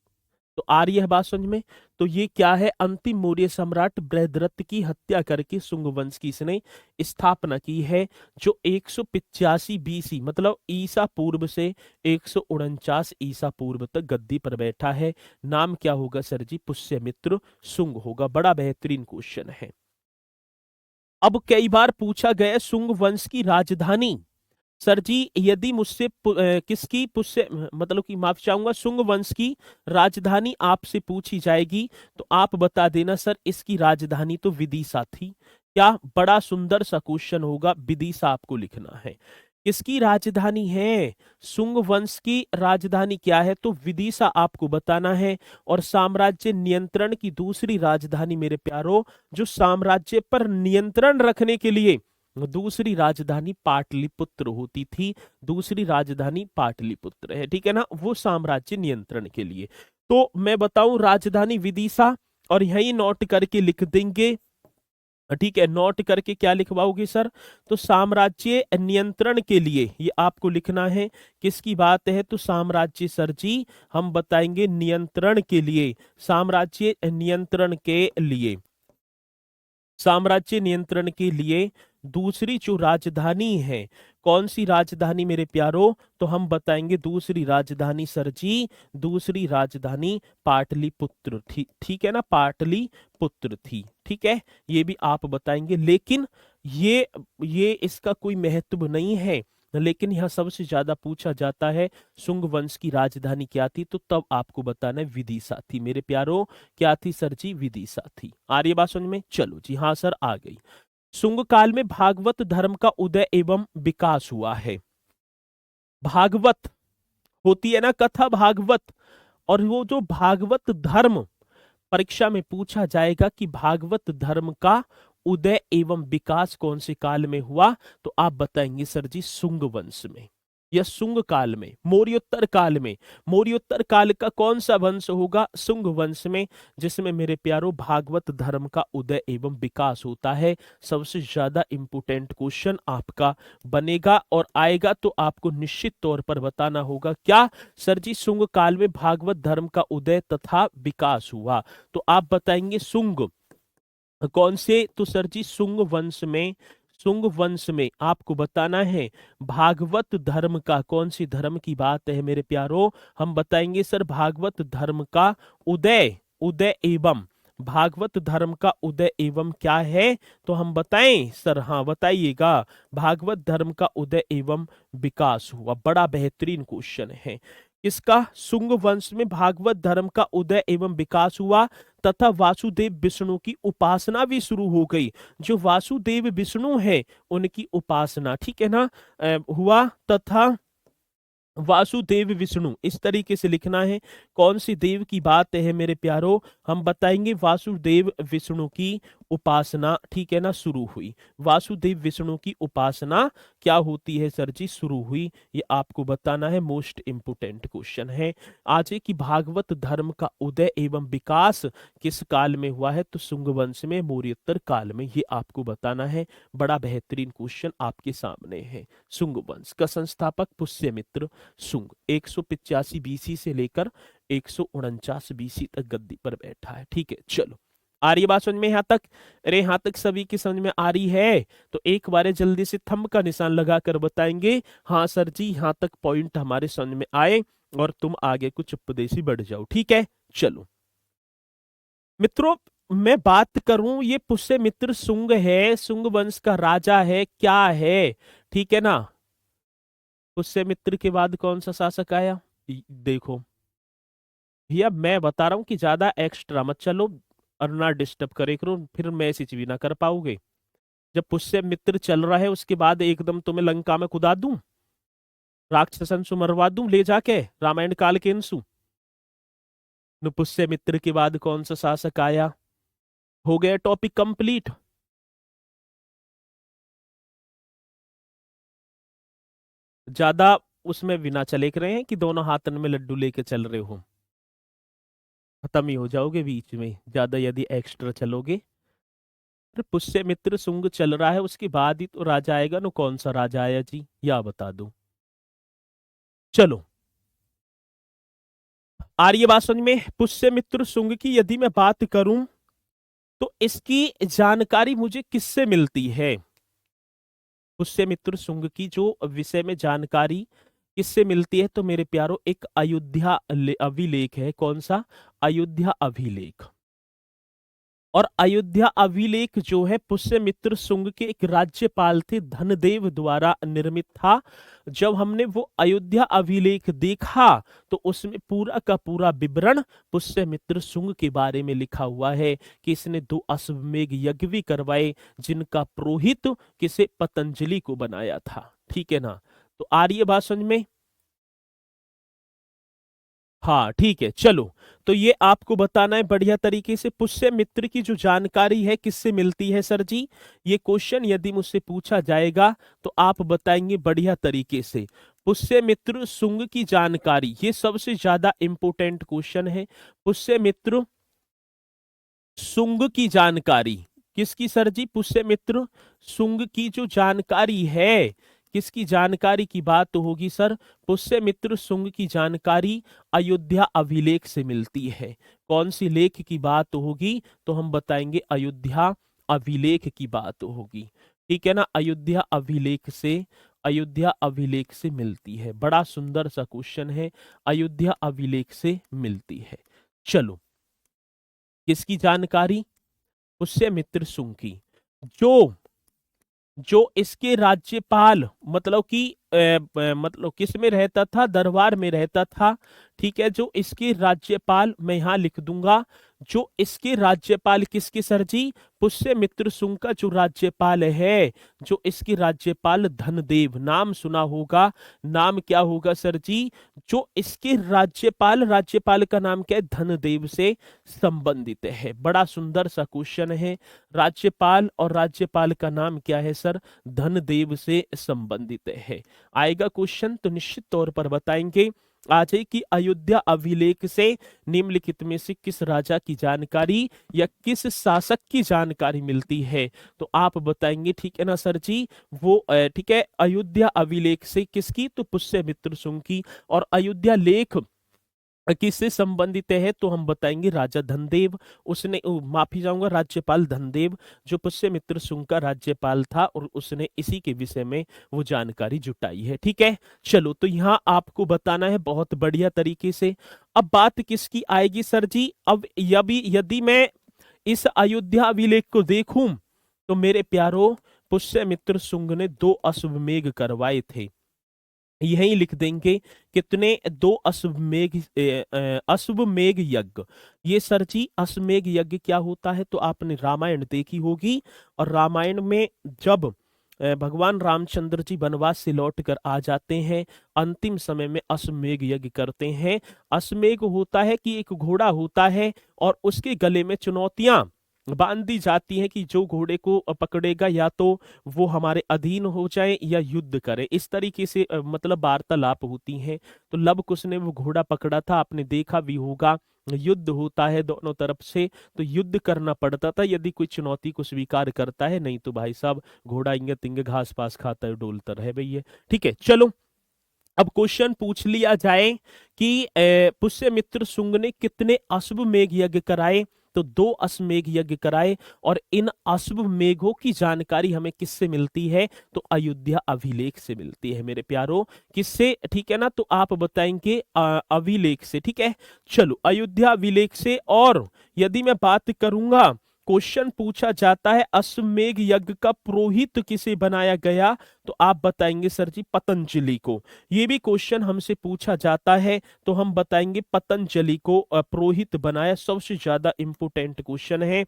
तो आ रही है बात समझ में? तो ये क्या है? अंतिम मौर्य सम्राट बृहद्रथ की हत्या करके शुंग वंश की इसने स्थापना की है, जो 185 बीसी मतलब ईसा पूर्व से 149 ईसा पूर्व तक गद्दी पर बैठा है। नाम क्या होगा सर जी? पुष्यमित्र शुंग होगा। बड़ा बेहतरीन क्वेश्चन है। अब कई बार पूछा गया शुंग वंश की राजधानी। सर जी, यदि मुझसे किसकी पुष्य मतलब कि माफ चाहूंगा, शुंग वंश की राजधानी आपसे पूछी जाएगी, तो आप बता देना सर इसकी राजधानी तो विदिशा थी। क्या? बड़ा सुंदर सा क्वेश्चन होगा, विदिशा आपको लिखना है। किसकी राजधानी है? शुंग वंश की राजधानी क्या है? तो विदिशा आपको बताना है। और साम्राज्य नियंत्रण की दूसरी राजधानी मेरे प्यारो, जो साम्राज्य पर नियंत्रण रखने के लिए दूसरी राजधानी पाटलिपुत्र होती थी, दूसरी राजधानी पाटलिपुत्र है, ठीक है ना, वो साम्राज्य नियंत्रण के लिए। तो मैं बताऊं, राजधानी विदिशा, और यही नोट करके लिख देंगे, ठीक है। नोट करके क्या लिखवाओगे सर? तो साम्राज्य नियंत्रण के लिए ये आपको लिखना है। किसकी बात है? तो साम्राज्य सर जी हम बताएंगे नियंत्रण के लिए, साम्राज्य नियंत्रण के लिए, साम्राज्य नियंत्रण के लिए दूसरी जो राजधानी है, कौन सी राजधानी मेरे प्यारो? तो हम बताएंगे दूसरी राजधानी सर जी, दूसरी राजधानी पाटलिपुत्र थी, ठीक है ना, पाटलिपुत्र थी, ठीक है। ये भी आप बताएंगे, लेकिन ये इसका कोई महत्व नहीं है, लेकिन यह सबसे ज्यादा पूछा जाता है शुंग वंश की राजधानी क्या थी, तो तब आपको बताना है विदिशा थी मेरे प्यारो। क्या थी सर जी? विदिशा थी। आ रही है बात समझ में? चलो जी, हाँ सर आ गई। शुंग काल में भागवत धर्म का उदय एवं विकास हुआ है। भागवत होती है ना कथा, भागवत, और वो जो भागवत धर्म, परीक्षा में पूछा जाएगा कि भागवत धर्म का उदय एवं विकास कौन से काल में हुआ, तो आप बताएंगे सर जी शुंग वंश में, या शुंग काल में, मौर्योत्तर काल में। मौर्योत्तर काल का कौन सा वंश होगा? शुंग वंश में, जिसमें मेरे प्यारो भागवत धर्म का उदय एवं विकास होता है। सबसे ज्यादा इंपोर्टेंट क्वेश्चन आपका बनेगा और आएगा, तो आपको निश्चित तौर पर बताना होगा क्या सर जी? शुंग काल में भागवत धर्म का उदय तथा विकास हुआ। तो आप बताएंगे शुंग, कौन से? तो सर जी शुंग वंश में, शुंग वंश में आपको बताना है भागवत धर्म का, कौन सी धर्म की बात है मेरे प्यारो? हम बताएंगे सर भागवत धर्म का उदय, उदय एवं, भागवत धर्म का उदय एवं क्या है? तो हम बताएं सर? हाँ बताइएगा। भागवत धर्म का उदय एवं विकास हुआ। बड़ा बेहतरीन क्वेश्चन है। इसका शुंग वंश में भागवत धर्म का उदय एवं विकास हुआ, तथा वासुदेव विष्णु की उपासना भी शुरू हो गई। जो वासुदेव विष्णु है उनकी उपासना, ठीक है ना, हुआ, तथा वासुदेव विष्णु, इस तरीके से लिखना है। कौन सी देव की बात है मेरे प्यारो? हम बताएंगे वासुदेव विष्णु की उपासना, ठीक है ना, शुरू हुई। वासुदेव विष्णु की उपासना क्या होती है सर जी? शुरू हुई। ये आपको बताना है, मोस्ट इंपोर्टेंट क्वेश्चन है आज है कि भागवत धर्म का उदय एवं विकास किस काल में हुआ है? तो शुंग वंश में, मौर्योत्तर काल में। ये आपको बताना है। बड़ा बेहतरीन क्वेश्चन आपके सामने है। शुंग वंश का संस्थापक पुष्यमित्र शुंग 185 बीसी से लेकर 149 बीसी तक गद्दी पर बैठा है, ठीक है। चलो, आ रही है बात समझ में यहाँ तक? अरे यहाँ तक सभी की समझ में आ रही है? तो एक बार जल्दी से थंब का निशान लगा कर बताएंगे हाँ सर जी, यहाँ तक पॉइंट हमारे समझ में आए, और तुम आगे कुछ उपदेशी बढ़ जाओ, ठीक है। चलो मित्रों, मैं बात करूं, ये पुष्यमित्र शुंग है, शुंग वंश का राजा है, क्या है, ठीक है ना। पुष्यमित्र के बाद कौन सा शासक आया? देखो भैया, मैं बता रहा हूँ कि ज्यादा एक्स्ट्रा मत चलो और ना डिस्टर्ब करे करो, फिर मैसेज भी ना कर पाओगे। जब पुष्यमित्र चल रहा है उसके बाद एकदम तुम्हें लंका में कुदा दूं, राक्षसन से मरवा दूं ले जाके रामायण काल के अंशु। पुष्यमित्र के बाद कौन सा शासक आया? हो गया टॉपिक कंप्लीट। ज्यादा उसमें बिना चले रहे हैं कि दोनों हाथन में लड्डू लेके चल रहे हो, खत्म ही हो जाओगे बीच में ज्यादा यदि एक्स्ट्रा चलोगे। अरे पुष्यमित्र शुंग चल रहा है उसके बाद ही तो राजा आएगा ना, कौन सा राजा आया जी या बता दो। चलो आ रही है बात समझ में? पुष्यमित्र शुंग की यदि मैं बात करूं तो इसकी जानकारी मुझे किससे मिलती है? पुष्यमित्र शुंग की जो विषय में जानकारी किससे मिलती है तो मेरे प्यारो एक अयोध्या अभिलेख है। कौन सा? अयोध्या अभिलेख। और अयोध्या अभिलेख जो है पुष्यमित्र शुंग के एक राज्यपाल थे धनदेव द्वारा निर्मित था। जब हमने वो अयोध्या अभिलेख देखा तो उसमें पूरा का पूरा विवरण पुष्यमित्र शुंग के बारे में लिखा हुआ है कि इसने 2 अश्वमेध यज्ञ भी करवाए जिनका पुरोहित किसे पतंजलि को बनाया था। ठीक है ना? तो आ रही है बात समझ में? हाँ ठीक है। चलो तो ये आपको बताना है बढ़िया तरीके से पुष्यमित्र की जो जानकारी है किससे मिलती है सर जी। ये क्वेश्चन यदि मुझसे पूछा जाएगा तो आप बताएंगे बढ़िया तरीके से। पुष्यमित्र शुंग की जानकारी, ये सबसे ज्यादा इंपॉर्टेंट क्वेश्चन है। पुष्यमित्र शुंग की जानकारी किसकी सर जी? पुष्यमित्र शुंग की जो जानकारी है, किसकी जानकारी की बात तो होगी सर? पुष्यमित्र शुंग की जानकारी अयोध्या अभिलेख से मिलती है। कौन सी लेख की बात तो होगी? तो हम बताएंगे अयोध्या अभिलेख की बात तो होगी। ठीक है ना? अयोध्या अभिलेख से, अयोध्या अभिलेख से मिलती है। बड़ा सुंदर सा क्वेश्चन है, अयोध्या अभिलेख से मिलती है। चलो किसकी जानकारी? पुष्यमित्र शुंग की। जो जो इसके राज्यपाल मतलब कि मतलब किस में रहता था? दरबार में रहता था। ठीक है, जो इसके राज्यपाल, मैं यहां लिख दूंगा, जो इसके राज्यपाल किसके सर जी? पुष्यमित्र शुंग का जो राज्यपाल है, जो इसके राज्यपाल धनदेव, नाम सुना होगा। नाम क्या होगा सर जी? जो इसके राज्यपाल, राज्यपाल का नाम क्या है? धनदेव से संबंधित है। बड़ा सुंदर सा क्वेश्चन है। राज्यपाल और राज्यपाल का नाम क्या है सर? धनदेव से संबंधित है। आएगा क्वेश्चन तो निश्चित तौर पर बताएंगे। आ जाए कि अयोध्या अभिलेख से निम्नलिखित में से किस राजा की जानकारी या किस शासक की जानकारी मिलती है? तो आप बताएंगे। ठीक है ना सर जी? वो ठीक है, अयोध्या अभिलेख से किसकी? तो पुष्यमित्र शुंग की। और अयोध्या लेख किससे संबंधित है? तो हम बताएंगे राजा धनदेव, उसने माफी चाहूंगा, राज्यपाल धनदेव, जो पुष्यमित्र शुंग का राज्यपाल था और उसने इसी के विषय में वो जानकारी जुटाई है। ठीक है, चलो तो यहाँ आपको बताना है बहुत बढ़िया तरीके से। अब बात किसकी आएगी सर जी? अब यदि मैं इस अयोध्या अभिलेख को देखूं तो मेरे प्यारो पुष्यमित्र शुंग ने 2 अश्वमेध करवाए थे। यही लिख देंगे कितने? 2 अश्वमेध यज्ञ। ये सर जी अश्वमेध यज्ञ क्या होता है? तो आपने रामायण देखी होगी, और रामायण में जब भगवान रामचंद्र जी वनवास से लौट कर आ जाते हैं, अंतिम समय में अश्वमेध यज्ञ करते हैं। अश्वमेध होता है कि एक घोड़ा होता है और उसके गले में चुनौतियां बांध दी जाती हैं कि जो घोड़े को पकड़ेगा या तो वो हमारे अधीन हो जाए या युद्ध करे। इस तरीके से मतलब वार्तालाप होती हैं। तो लव कुश ने वो घोड़ा पकड़ा था, आपने देखा भी होगा। युद्ध होता है दोनों तरफ से, तो युद्ध करना पड़ता था यदि कोई चुनौती को स्वीकार करता है, नहीं तो भाई साहब घोड़ा इंगे तिंगे घास पास खाता है, डोलता रहे भैया। ठीक है, चलो अब क्वेश्चन पूछ लिया जाए कि पुष्यमित्र शुंग ने कितने अश्वमेध यज्ञ कराए? तो 2 अश्वमेध यज्ञ कराए। और इन अश्वमेधों की जानकारी हमें किससे मिलती है? तो अयोध्या अभिलेख से मिलती है मेरे प्यारो। किससे? ठीक है ना? तो आप बताएंगे अभिलेख से। ठीक है, चलो अयोध्या अभिलेख से। और यदि मैं बात करूंगा क्वेश्चन पूछा जाता है अश्वमेध यज्ञ का पुरोहित किसे बनाया गया, तो आप बताएंगे सर जी पतंजलि को। ये भी क्वेश्चन हमसे पूछा जाता है तो हम बताएंगे पतंजलि को पुरोहित बनाया। सबसे ज्यादा इंपोर्टेंट क्वेश्चन है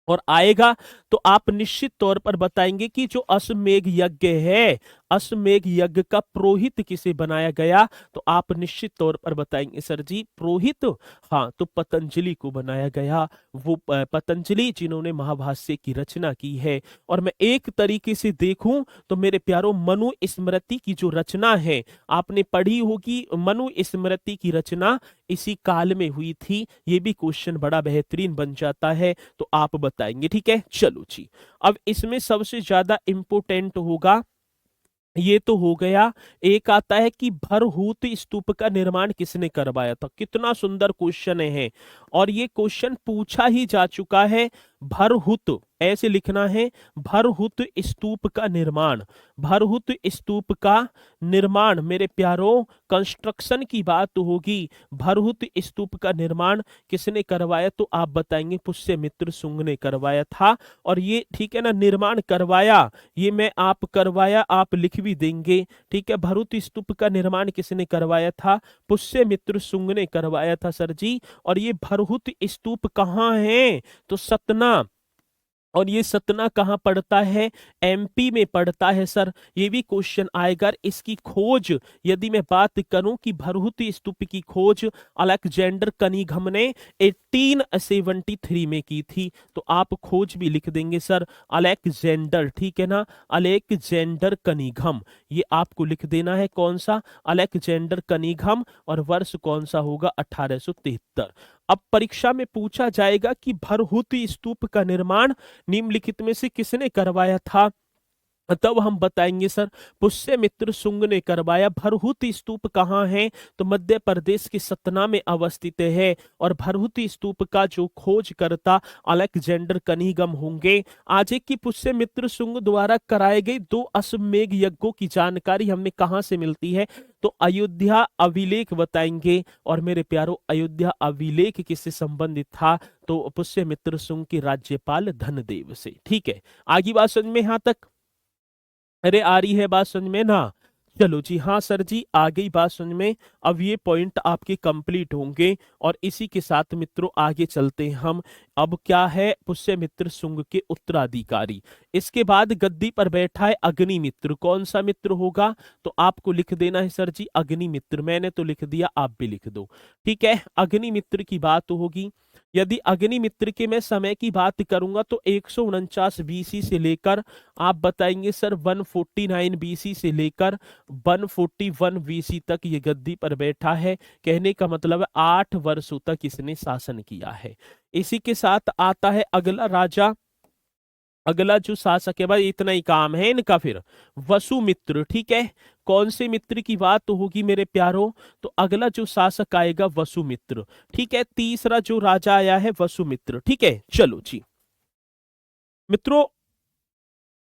और आएगा तो आप निश्चित तौर पर बताएंगे कि जो अश्वमेध यज्ञ है, अश्वमेध यज्ञ का पुरोहित किसे बनाया गया, तो आप निश्चित तौर पर बताएंगे सर जी पुरोहित, हाँ तो पतंजलि को बनाया गया। वो पतंजलि जिन्होंने महाभाष्य की रचना की है। और मैं एक तरीके से देखूं तो मेरे प्यारों मनु स्मृति की जो रचना है आपने पढ़ी होगी, मनु स्मृति की रचना इसी काल में हुई थी। ये भी क्वेश्चन बड़ा बेहतरीन बन जाता है तो आप बताएंगे, ठीक है। चलो जी, अब इसमें सबसे ज्यादा इंपोर्टेंट होगा, ये तो हो गया। एक आता है कि भरहूत स्तूप का निर्माण किसने करवाया था। कितना सुंदर क्वेश्चन है और ये क्वेश्चन पूछा ही जा चुका है। भरहूत ऐसे लिखना है, भरहूत स्तूप का निर्माण, भरहूत स्तूप का निर्माण मेरे प्यारों कंस्ट्रक्शन की बात होगी। भरहूत स्तूप का निर्माण किसने करवाया, तो आप बताएंगे पुष्यमित्र शुंग ने करवाया था। और ये ठीक है ना, निर्माण करवाया, ये मैं आप करवाया आप लिख भी देंगे, ठीक है। भरहूत स्तूप का निर्माण किसने करवाया था, पुष्यमित्र शुंग ने करवाया था सर जी। और ये भरहूत स्तूप कहाँ है, तो सतना। और ये सतना कहाँ पड़ता है, एमपी में पड़ता है सर। ये भी क्वेश्चन आएगा। इसकी खोज यदि मैं बात करूं कि भरहूत स्तूप की खोज अलेक्जेंडर कनिघम ने 1873 में की थी, तो आप खोज भी लिख देंगे सर अलेक्जेंडर, ठीक है ना, अलेक्जेंडर कनिघम। ये आपको लिख देना है कौन सा, अलेक्जेंडर कनिघम। और वर्ष कौन सा होगा, 1873। अब परीक्षा में पूछा जाएगा कि भरहूत स्तूप का निर्माण निम्नलिखित में से किसने करवाया था, तब हम बताएंगे सर पुष्यमित्र शुंग ने करवाया। भरहूत स्तूप कहाँ है, तो मध्य प्रदेश के सतना में अवस्थित है। और भरहूत स्तूप का जो खोज करता अलेक्जेंडर कनिघम होंगे। आज की पुष्यमित्र शुंग द्वारा कराए गए 2 अश्वमेध यज्ञों की जानकारी हमें कहाँ से मिलती है, तो अयोध्या अभिलेख बताएंगे। और मेरे प्यारों अयोध्या अभिलेख किससे संबंधित था, तो पुष्यमित्र शुंग के राज्यपाल धनदेव से, ठीक है। आगे बात समझ में यहाँ तक, अरे आ रही है बात समझ में ना। चलो जी, हाँ सर जी आ गई बात समझ में। अब ये पॉइंट आपके कंप्लीट होंगे और इसी के साथ मित्रों आगे चलते हैं हम। अब क्या है, पुष्यमित्र शुंग के उत्तराधिकारी। इसके बाद गद्दी पर बैठा है अग्निमित्र। कौन सा मित्र होगा, तो आपको लिख देना है सर जी अग्निमित्र। मैंने तो लिख दिया, आप भी लिख दो, ठीक है। अग्निमित्र की बात होगी। यदि अग्निमित्र के मैं समय की बात करूंगा तो 149 बीसी से लेकर आप बताएंगे सर 149 बीसी से लेकर 141 बीसी तक ये गद्दी पर बैठा है। कहने का मतलब है 8 वर्षों तक इसने शासन किया है। इसी के साथ आता है अगला राजा, अगला जो शासक है, भाई इतना ही काम है इनका। फिर वसुमित्र, ठीक है। कौन से मित्र की बात होगी मेरे प्यारों, तो अगला जो शासक आएगा वसुमित्र, ठीक है। तीसरा जो राजा आया है वसुमित्र, ठीक है। चलो जी मित्रों,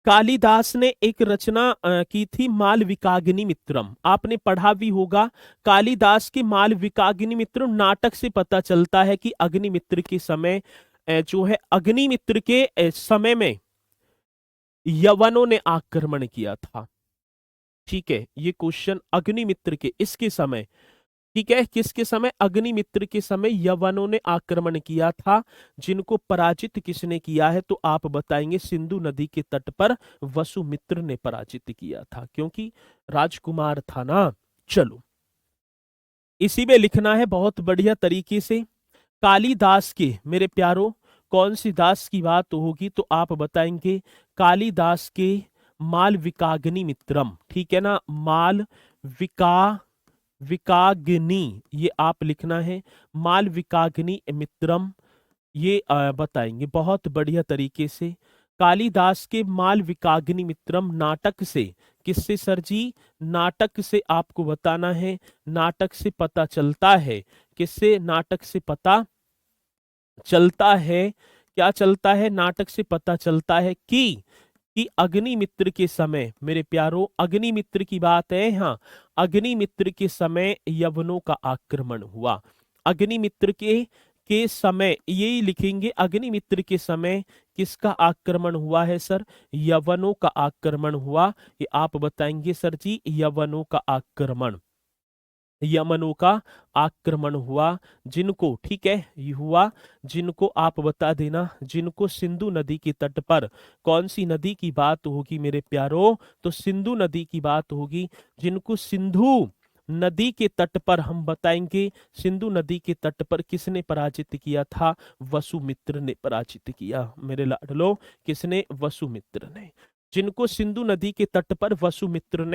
कालिदास ने एक रचना की थी मालविकाग्नि मित्रम, आपने पढ़ा भी होगा। कालिदास की मालविकाग्नि मित्रम नाटक से पता चलता है कि अग्निमित्र के समय जो है अग्निमित्र के समय में यवनों ने आक्रमण किया था, ठीक है। ये क्वेश्चन अग्निमित्र के इसके समय, ठीक है, किसके समय, अग्निमित्र के समय यवनों ने आक्रमण किया था। जिनको पराजित किसने किया है, तो आप बताएंगे सिंधु नदी के तट पर वसुमित्र ने पराजित किया था, क्योंकि राजकुमार था ना। चलो इसी में लिखना है बहुत बढ़िया तरीके से। कालिदास के मेरे प्यारों कौन सी दास की बात होगी, तो आप बताएंगे कालिदास के मालविकाग्नि मित्रम, ठीक है ना। विकाग्नि ये आप लिखना है, मालविकाग्नि मित्रम, ये बताएंगे बहुत बढ़िया तरीके से। कालिदास के मालविकाग्नि मित्रम नाटक से, किससे सर जी, नाटक से आपको बताना है। नाटक से पता चलता है, किससे, नाटक से पता चलता है, क्या चलता है, नाटक से पता चलता है कि अग्निमित्र के समय मेरे प्यारों, अग्निमित्र की बात है, हाँ अग्निमित्र के समय यवनों का आक्रमण हुआ। अग्निमित्र के समय, यही लिखेंगे अग्निमित्र के समय किसका आक्रमण हुआ है सर? यवनों का आक्रमण हुआ। ये आप बताएंगे सर जी, यवनों का आक्रमण, यमनों का आक्रमण हुआ। जिनको, ठीक है, ये हुआ, जिनको आप बता देना, जिनको सिंधु नदी के तट पर, कौन सी नदी की बात होगी मेरे प्यारों? तो सिंधु नदी की बात होगी। जिनको सिंधु नदी के तट पर हम बताएंगे, सिंधु नदी के तट पर किसने पराजित किया था? वसुमित्र ने पराजित किया मेरे लाडलो। किसने? वसुमित्र ने। जिनको सिंधु नदी के तट पर वसुमित्र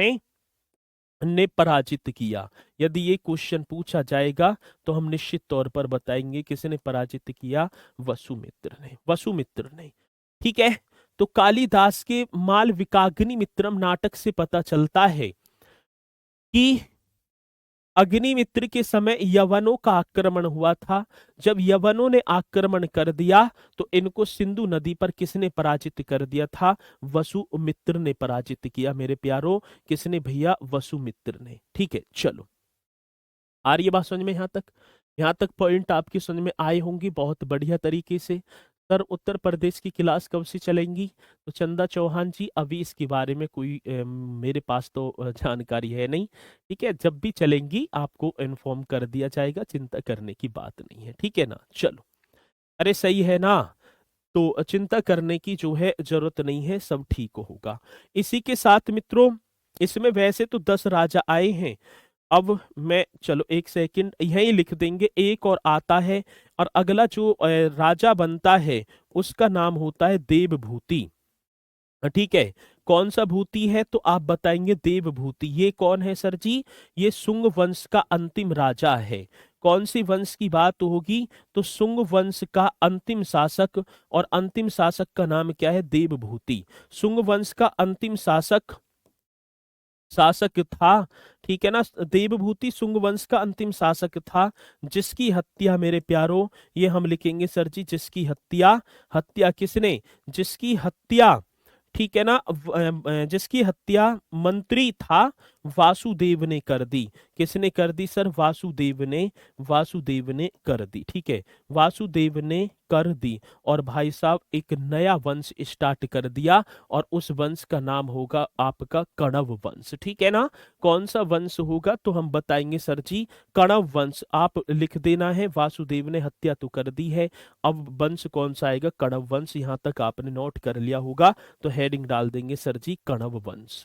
ने पराजित किया। यदि ये क्वेश्चन पूछा जाएगा तो हम निश्चित तौर पर बताएंगे किसने पराजित किया? वसुमित्र ने, वसुमित्र ने। ठीक है, तो कालिदास के मालविकाग्निमित्रम नाटक से पता चलता है कि अग्निमित्र के समय यवनों का आक्रमण हुआ था। जब यवनों ने आक्रमण कर दिया तो इनको सिंधु नदी पर किसने पराजित कर दिया था? वसुमित्र ने पराजित किया मेरे प्यारों। किसने भैया? वसुमित्र ने। ठीक है, चलो, आ रही है बात समझ में? यहां तक पॉइंट आपकी समझ में आए होंगे बहुत बढ़िया तरीके से। सर उत्तर प्रदेश की क्लास कब से चलेंगी? तो चंदा चौहान जी, अभी इसके बारे में कोई मेरे पास तो जानकारी है नहीं। ठीक है, जब भी चलेंगी आपको इन्फॉर्म कर दिया जाएगा, चिंता करने की बात नहीं है। ठीक है ना? चलो, अरे सही है ना? तो चिंता करने की जो है जरूरत नहीं है, सब ठीक होगा। इसी के साथ मित्रों, इसमें वैसे तो 10 राजा आए हैं। अब मैं, चलो एक सेकंड, यही लिख देंगे, एक और आता है, और अगला जो राजा बनता है उसका नाम होता है देवभूति। ठीक है, कौन सा भूति है? तो आप बताएंगे देवभूति। ये कौन है सर जी? ये शुंग वंश का अंतिम राजा है। कौन सी वंश की बात होगी? तो शुंग वंश का अंतिम शासक, और अंतिम शासक का नाम क्या है? देवभूति। शुंग वंश का अंतिम शासक था, ठीक है ना? देवभूति शुंग वंश का अंतिम शासक था, जिसकी हत्या मेरे प्यारों, ये हम लिखेंगे सर जी, जिसकी हत्या, हत्या किसने? जिसकी हत्या, ठीक है ना, जिसकी हत्या मंत्री था वासुदेव ने कर दी। किसने कर दी सर? वासुदेव ने, वासुदेव ने कर दी। ठीक है, वासुदेव ने कर दी, और भाई साहब एक नया वंश स्टार्ट कर दिया, और उस वंश का नाम होगा आपका कणव वंश। ठीक है ना? कौन सा वंश होगा? तो हम बताएंगे सर जी, कणव वंश। आप लिख देना है, वासुदेव ने हत्या तो कर दी है, अब वंश कौन सा आएगा? कणव वंश। यहां तक आपने नोट कर लिया होगा, तो हेडिंग डाल देंगे सर जी, कणव वंश।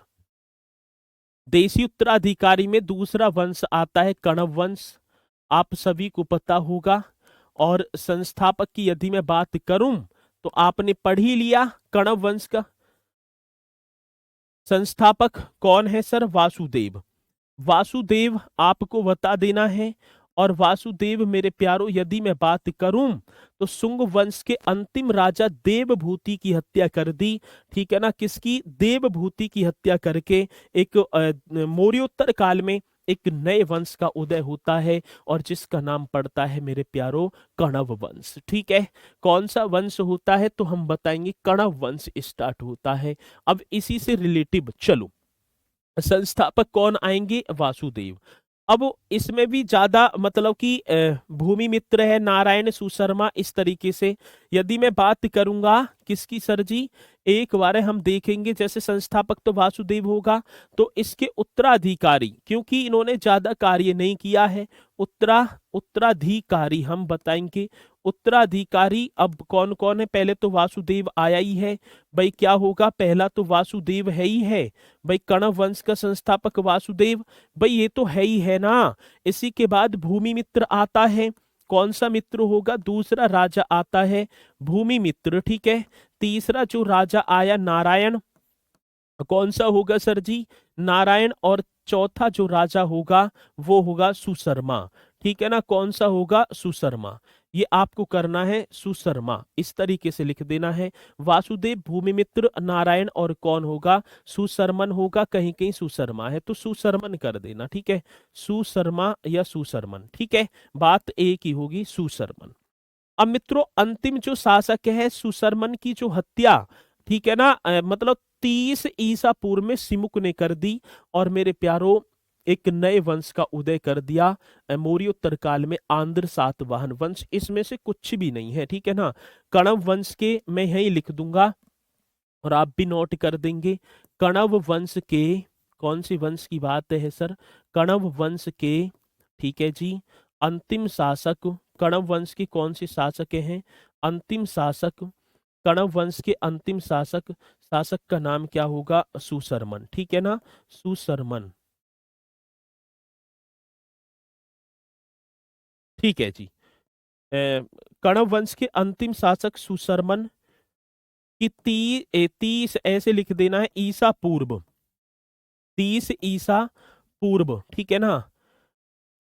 देशी उत्तराधिकारी में दूसरा वंश आता है कणव वंश, आप सभी को पता होगा। और संस्थापक की यदि मैं बात करूं तो आपने पढ़ ही लिया कणव वंश का। संस्थापक कौन है सर? वासुदेव। वासुदेव आपको बता देना है। और वासुदेव मेरे प्यारों, यदि मैं बात करूं तो शुंग वंश के अंतिम राजा देवभूति की हत्या कर दी। ठीक है ना? किसकी? देवभूति की हत्या करके एक मौर्योत्तर काल में एक नए वंश का उदय होता है, और जिसका नाम पड़ता है मेरे प्यारों कणव वंश। ठीक है, कौन सा वंश होता है? तो हम बताएंगे कणव वंश स्टार्ट होता है। अब इसी से रिलेटिव चलो, संस्थापक कौन आएंगे? वासुदेव। अब इसमें भी ज्यादा मतलब कि भूमि मित्र है, नारायण सुशर्मा, इस तरीके से यदि मैं बात करूंगा किसकी सर जी, एक बार हम देखेंगे, जैसे संस्थापक तो वासुदेव होगा, तो इसके उत्तराधिकारी, क्योंकि इन्होंने ज्यादा कार्य नहीं किया है, उत्तराधिकारी हम बताएंगे। उत्तराधिकारी अब कौन कौन है? पहले तो वासुदेव आया ही है भाई, क्या होगा? पहला तो वासुदेव है ही है भाई, कणव वंश का संस्थापक वासुदेव भाई, ये तो है ही है ना। इसी के बाद भूमि मित्र आता है। कौन सा मित्र होगा? दूसरा राजा आता है भूमि मित्र। ठीक है, तीसरा जो राजा आया नारायण, कौन सा होगा सर जी? नारायण। और चौथा जो राजा होगा वो होगा सुशर्मा। ठीक है ना? कौन सा होगा? सुशर्मा। ये आपको करना है सुशर्मा, इस तरीके से लिख देना है। वासुदेव, भूमिमित्र, नारायण, और कौन होगा? सुशर्मन होगा, कहीं कहीं सुशर्मा है तो सुशर्मन कर देना। ठीक है, सुशर्मा या सुशर्मन, ठीक है, बात एक ही होगी, सुशर्मन। अब मित्रों, अंतिम जो शासक है सुशर्मन की जो हत्या, ठीक है ना, मतलब 30 ईसा पूर्व में सिमुक ने कर दी। और मेरे प्यारों, एक नए वंश का उदय कर दिया मौर्योत्तर काल में, आंध्र सातवाहन वंश। इसमें से कुछ भी नहीं है, ठीक है ना। कण्व वंश के मैं यही लिख दूंगा और आप भी नोट कर देंगे। कण्व वंश के, कौन सी वंश की बात है सर? कण्व वंश के, ठीक है जी, अंतिम शासक। कण्व वंश के कौन से शासक हैं? अंतिम शासक। कण्व वंश के अंतिम शासक, शासक का नाम क्या होगा? सुशर्मन, ठीक है ना, सुशर्मन। ठीक है जी। कण्व वंश के अंतिम शासक सुशर्मन की 30 ऐसे लिख देना है, ईसा पूर्व, 30 ईसा पूर्व, ठीक है ना।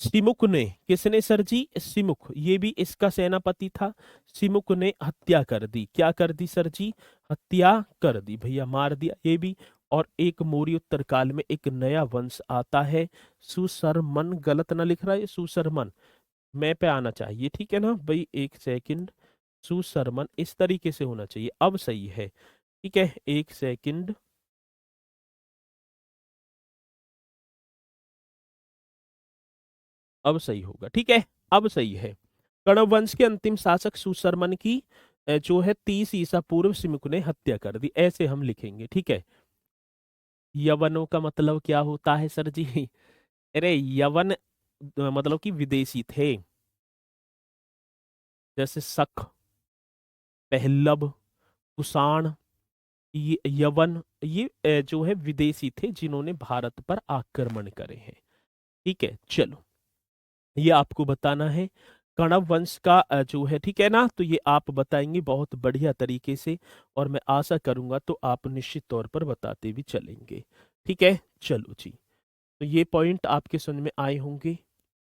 सिमुक ने, किसने सर जी? सिमुक, ये भी इसका सेनापति था। सिमुक ने हत्या कर दी। क्या कर दी सर जी? हत्या कर दी भैया, मार दिया ये भी। और एक मौर्योत्तर काल में एक नया वंश आता है, सुशर्मन। गलत ना लिख रहा है सुशर्मन, मैं पे आना चाहिए, ठीक है ना भाई, एक सेकंड। सुशर्मन इस तरीके से होना चाहिए, अब सही है, ठीक है, एक सेकंड। अब सही होगा, ठीक है, अब सही है। कण्व वंश के अंतिम शासक सुशर्मन की जो है 30 ईसा पूर्व सिमुक ने हत्या कर दी, ऐसे हम लिखेंगे, ठीक है। यवनों का मतलब क्या होता है सर जी? अरे यवन मतलब कि विदेशी थे, जैसे शक, पहलव, कुषाण, ये यवन, ये जो है विदेशी थे जिन्होंने भारत पर आक्रमण करे हैं, ठीक है। चलो, ये आपको बताना है। कण्व वंश का जो है, ठीक है ना, तो ये आप बताएंगे बहुत बढ़िया तरीके से, और मैं आशा करूंगा तो आप निश्चित तौर पर बताते भी चलेंगे, ठीक है। चलो जी, तो ये पॉइंट आपके समझ में आए होंगे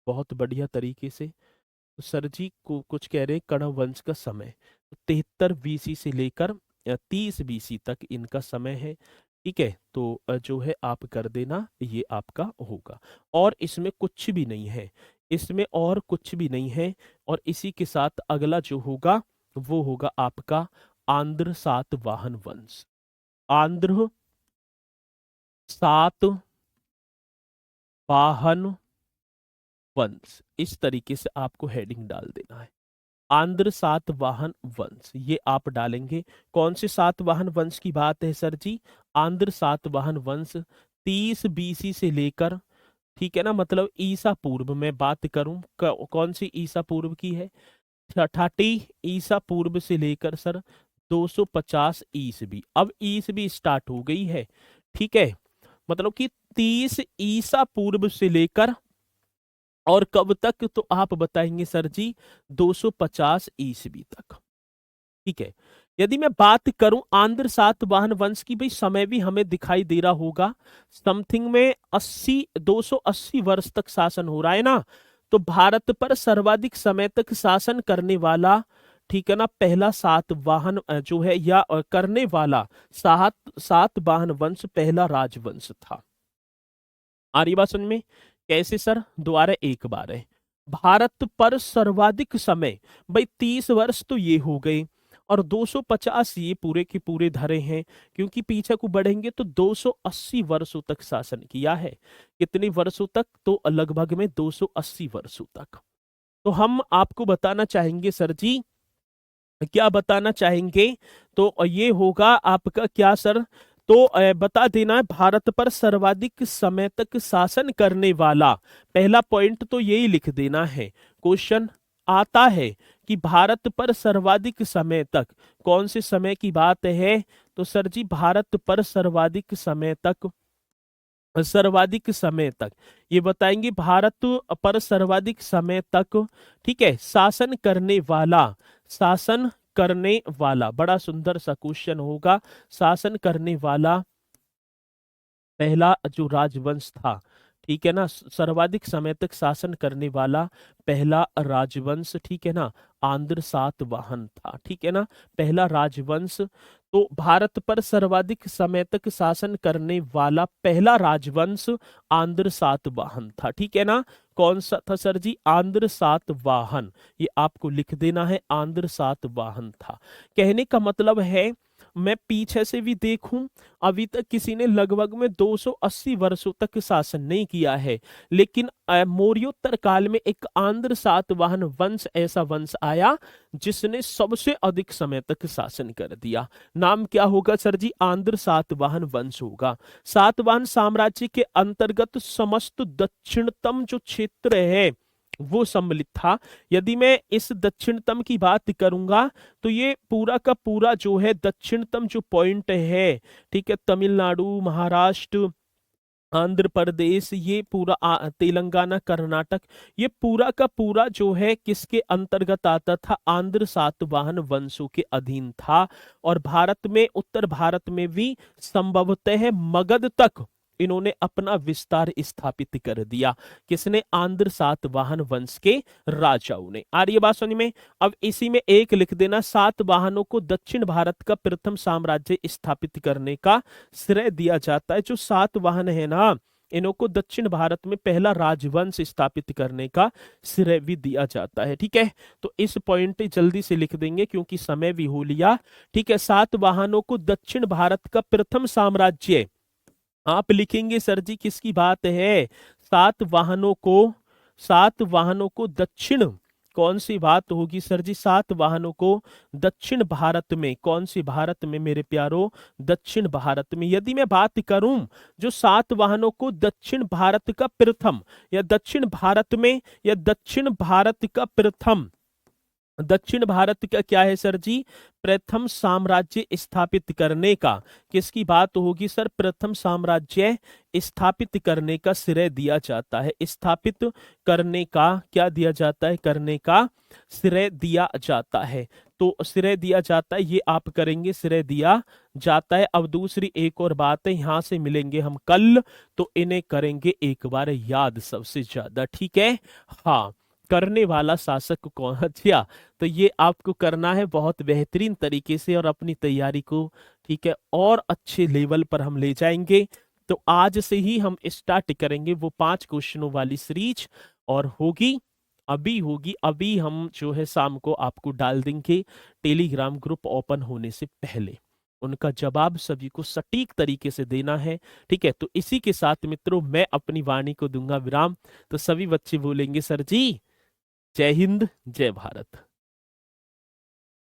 बहुत बढ़िया तरीके से। तो सर जी को कुछ कह रहे हैं कण्व वंश का समय, 73 बीसी से लेकर 30 बीसी तक इनका समय है, ठीक है। तो जो है आप कर देना, ये आपका होगा। और इसमें कुछ भी नहीं है, इसमें और कुछ भी नहीं है। और इसी के साथ अगला जो होगा वो होगा आपका आंध्र सातवाहन वंश। आंध्र सातवाहन वंश, इस तरीके से आपको हेडिंग डाल देना है। आंध्र सातवाहन वंश, ये आप डालेंगे। कौन से सातवाहन वंश की बात है सर जी? आंध्र सातवाहन वंश 30 बीसी से लेकर, ठीक है ना, मतलब ईसा पूर्व में बात करूं, कौन सी ईसा पूर्व की है? 30 ईसा पूर्व से लेकर सर 250 ईसवी। अब ईसवी स्टार्ट हो गई है, ठीक है, मतलब कि 30 ईसा पूर्व से लेकर और कब तक, तो आप बताएंगे सर जी 250 ईसवी तक, ठीक है। यदि मैं बात करूं आंध्र सातवाहन वंश की, भाई समय भी हमें दिखाई दे रहा होगा, समथिंग में 280 वर्ष तक शासन हो रहा है ना। तो भारत पर सर्वाधिक समय तक शासन करने वाला, ठीक है ना, पहला सातवाहन जो है, या करने वाला सातवाहन वंश पहला राजवंश था। आ रही बात समझ में? कैसे सर? दोबारा एक बार है। भारत पर सर्वाधिक समय, भाई 30 वर्ष तो ये हो गए, और 250 ये पूरे के पूरे धरे हैं, क्योंकि पीछे को बढ़ेंगे तो 280 वर्षों तक शासन किया है। कितने वर्षों तक? तो लगभग में 280 वर्षों तक। तो हम आपको बताना चाहेंगे सर जी, क्या बताना चाहेंगे? तो ये होगा आपका क्या सर? तो बता देना है, भारत पर सर्वाधिक समय तक शासन करने वाला, पहला पॉइंट तो यही लिख देना है। क्वेश्चन आता है कि भारत पर सर्वाधिक समय तक, कौन से समय की बात है? तो सर जी भारत पर सर्वाधिक समय तक, सर्वाधिक समय तक ये बताएंगे, भारत पर सर्वाधिक समय तक, ठीक है, शासन करने वाला, शासन करने वाला, बड़ा सुंदर सा क्वेश्चन होगा। शासन करने वाला पहला जो राजवंश था, ठीक है ना, सर्वाधिक समय तक शासन करने वाला पहला राजवंश, ठीक है ना, आंध्र सातवाहन था, ठीक है ना, पहला राजवंश। तो भारत पर सर्वाधिक समय तक शासन करने वाला पहला राजवंश आंध्र सातवाहन था, ठीक है ना। कौन सा था सर जी? आंध्र सातवाहन, ये आपको लिख देना है, आंध्र सातवाहन था। कहने का मतलब है मैं पीछे से भी देखूं, अभी तक किसी ने लगभग में 280 वर्षों तक शासन नहीं किया है। लेकिन मौर्योत्तर काल में एक आंध्र सातवाहन वंश ऐसा वंश आया जिसने सबसे अधिक समय तक शासन कर दिया। नाम क्या होगा सर जी? आंध्र सातवाहन वंश होगा। सातवाहन साम्राज्य के अंतर्गत समस्त दक्षिणतम जो क्षेत्र है वो सम्मिलित था। यदि मैं इस दक्षिणतम की बात करूंगा तो ये पूरा का पूरा जो है दक्षिणतम जो पॉइंट है, ठीक है, तमिलनाडु, महाराष्ट्र, आंध्र प्रदेश, ये पूरा तेलंगाना, कर्नाटक, ये पूरा का पूरा जो है किसके अंतर्गत आता था? आंध्र सातवाहन वंशों के अधीन था। और भारत में, उत्तर भारत में भी संभवतः मगध तक इन्होंने अपना विस्तार स्थापित कर दिया। किसने? आंध्र सातवाहन वंश के राजाओं ने। आ रही है बात समझ में? अब इसी में एक लिख देना, सातवाहनों को दक्षिण भारत का प्रथम साम्राज्य स्थापित करने का श्रेय दिया जाता है। जो सातवाहन है ना, इनको दक्षिण भारत में पहला राजवंश स्थापित करने का श्रेय भी दिया जाता है। ठीक है, तो इस पॉइंट जल्दी से लिख देंगे क्योंकि समय भी हो लिया। ठीक है, सातवाहनों को दक्षिण भारत का प्रथम साम्राज्य, आप लिखेंगे सर जी किसकी बात है? सातवाहनों को दक्षिण, कौन सी बात होगी सर जी? सातवाहनों को दक्षिण भारत में, कौन सी भारत में मेरे प्यारो? दक्षिण भारत में। यदि मैं बात करूं जो सातवाहनों को दक्षिण भारत का प्रथम, या दक्षिण भारत में, या दक्षिण भारत का प्रथम, दक्षिण भारत का क्या है सर जी? प्रथम साम्राज्य स्थापित करने का, किसकी बात होगी सर? प्रथम साम्राज्य स्थापित करने का श्रेय दिया जाता है। स्थापित करने का क्या दिया जाता है? करने का श्रेय दिया जाता है। तो श्रेय दिया जाता है, ये आप करेंगे, श्रेय दिया जाता है। अब दूसरी एक और बात है, यहां से मिलेंगे हम कल, तो इन्हें करेंगे एक बार याद सबसे ज्यादा। ठीक है, हाँ, करने वाला शासक कौन? अच्छा, तो ये आपको करना है बहुत बेहतरीन तरीके से और अपनी तैयारी को, ठीक है, और अच्छे लेवल पर हम ले जाएंगे। तो आज से ही हम स्टार्ट करेंगे वो 5 क्वेश्चनों वाली सीरीज, और अभी हम जो है शाम को आपको डाल देंगे टेलीग्राम ग्रुप ओपन होने से पहले। उनका जवाब सभी को सटीक तरीके से देना है। ठीक है, तो इसी के साथ मित्रों मैं अपनी वाणी को दूंगा विराम। तो सभी बच्चे बोलेंगे सर जी जय हिंद, जय भारत।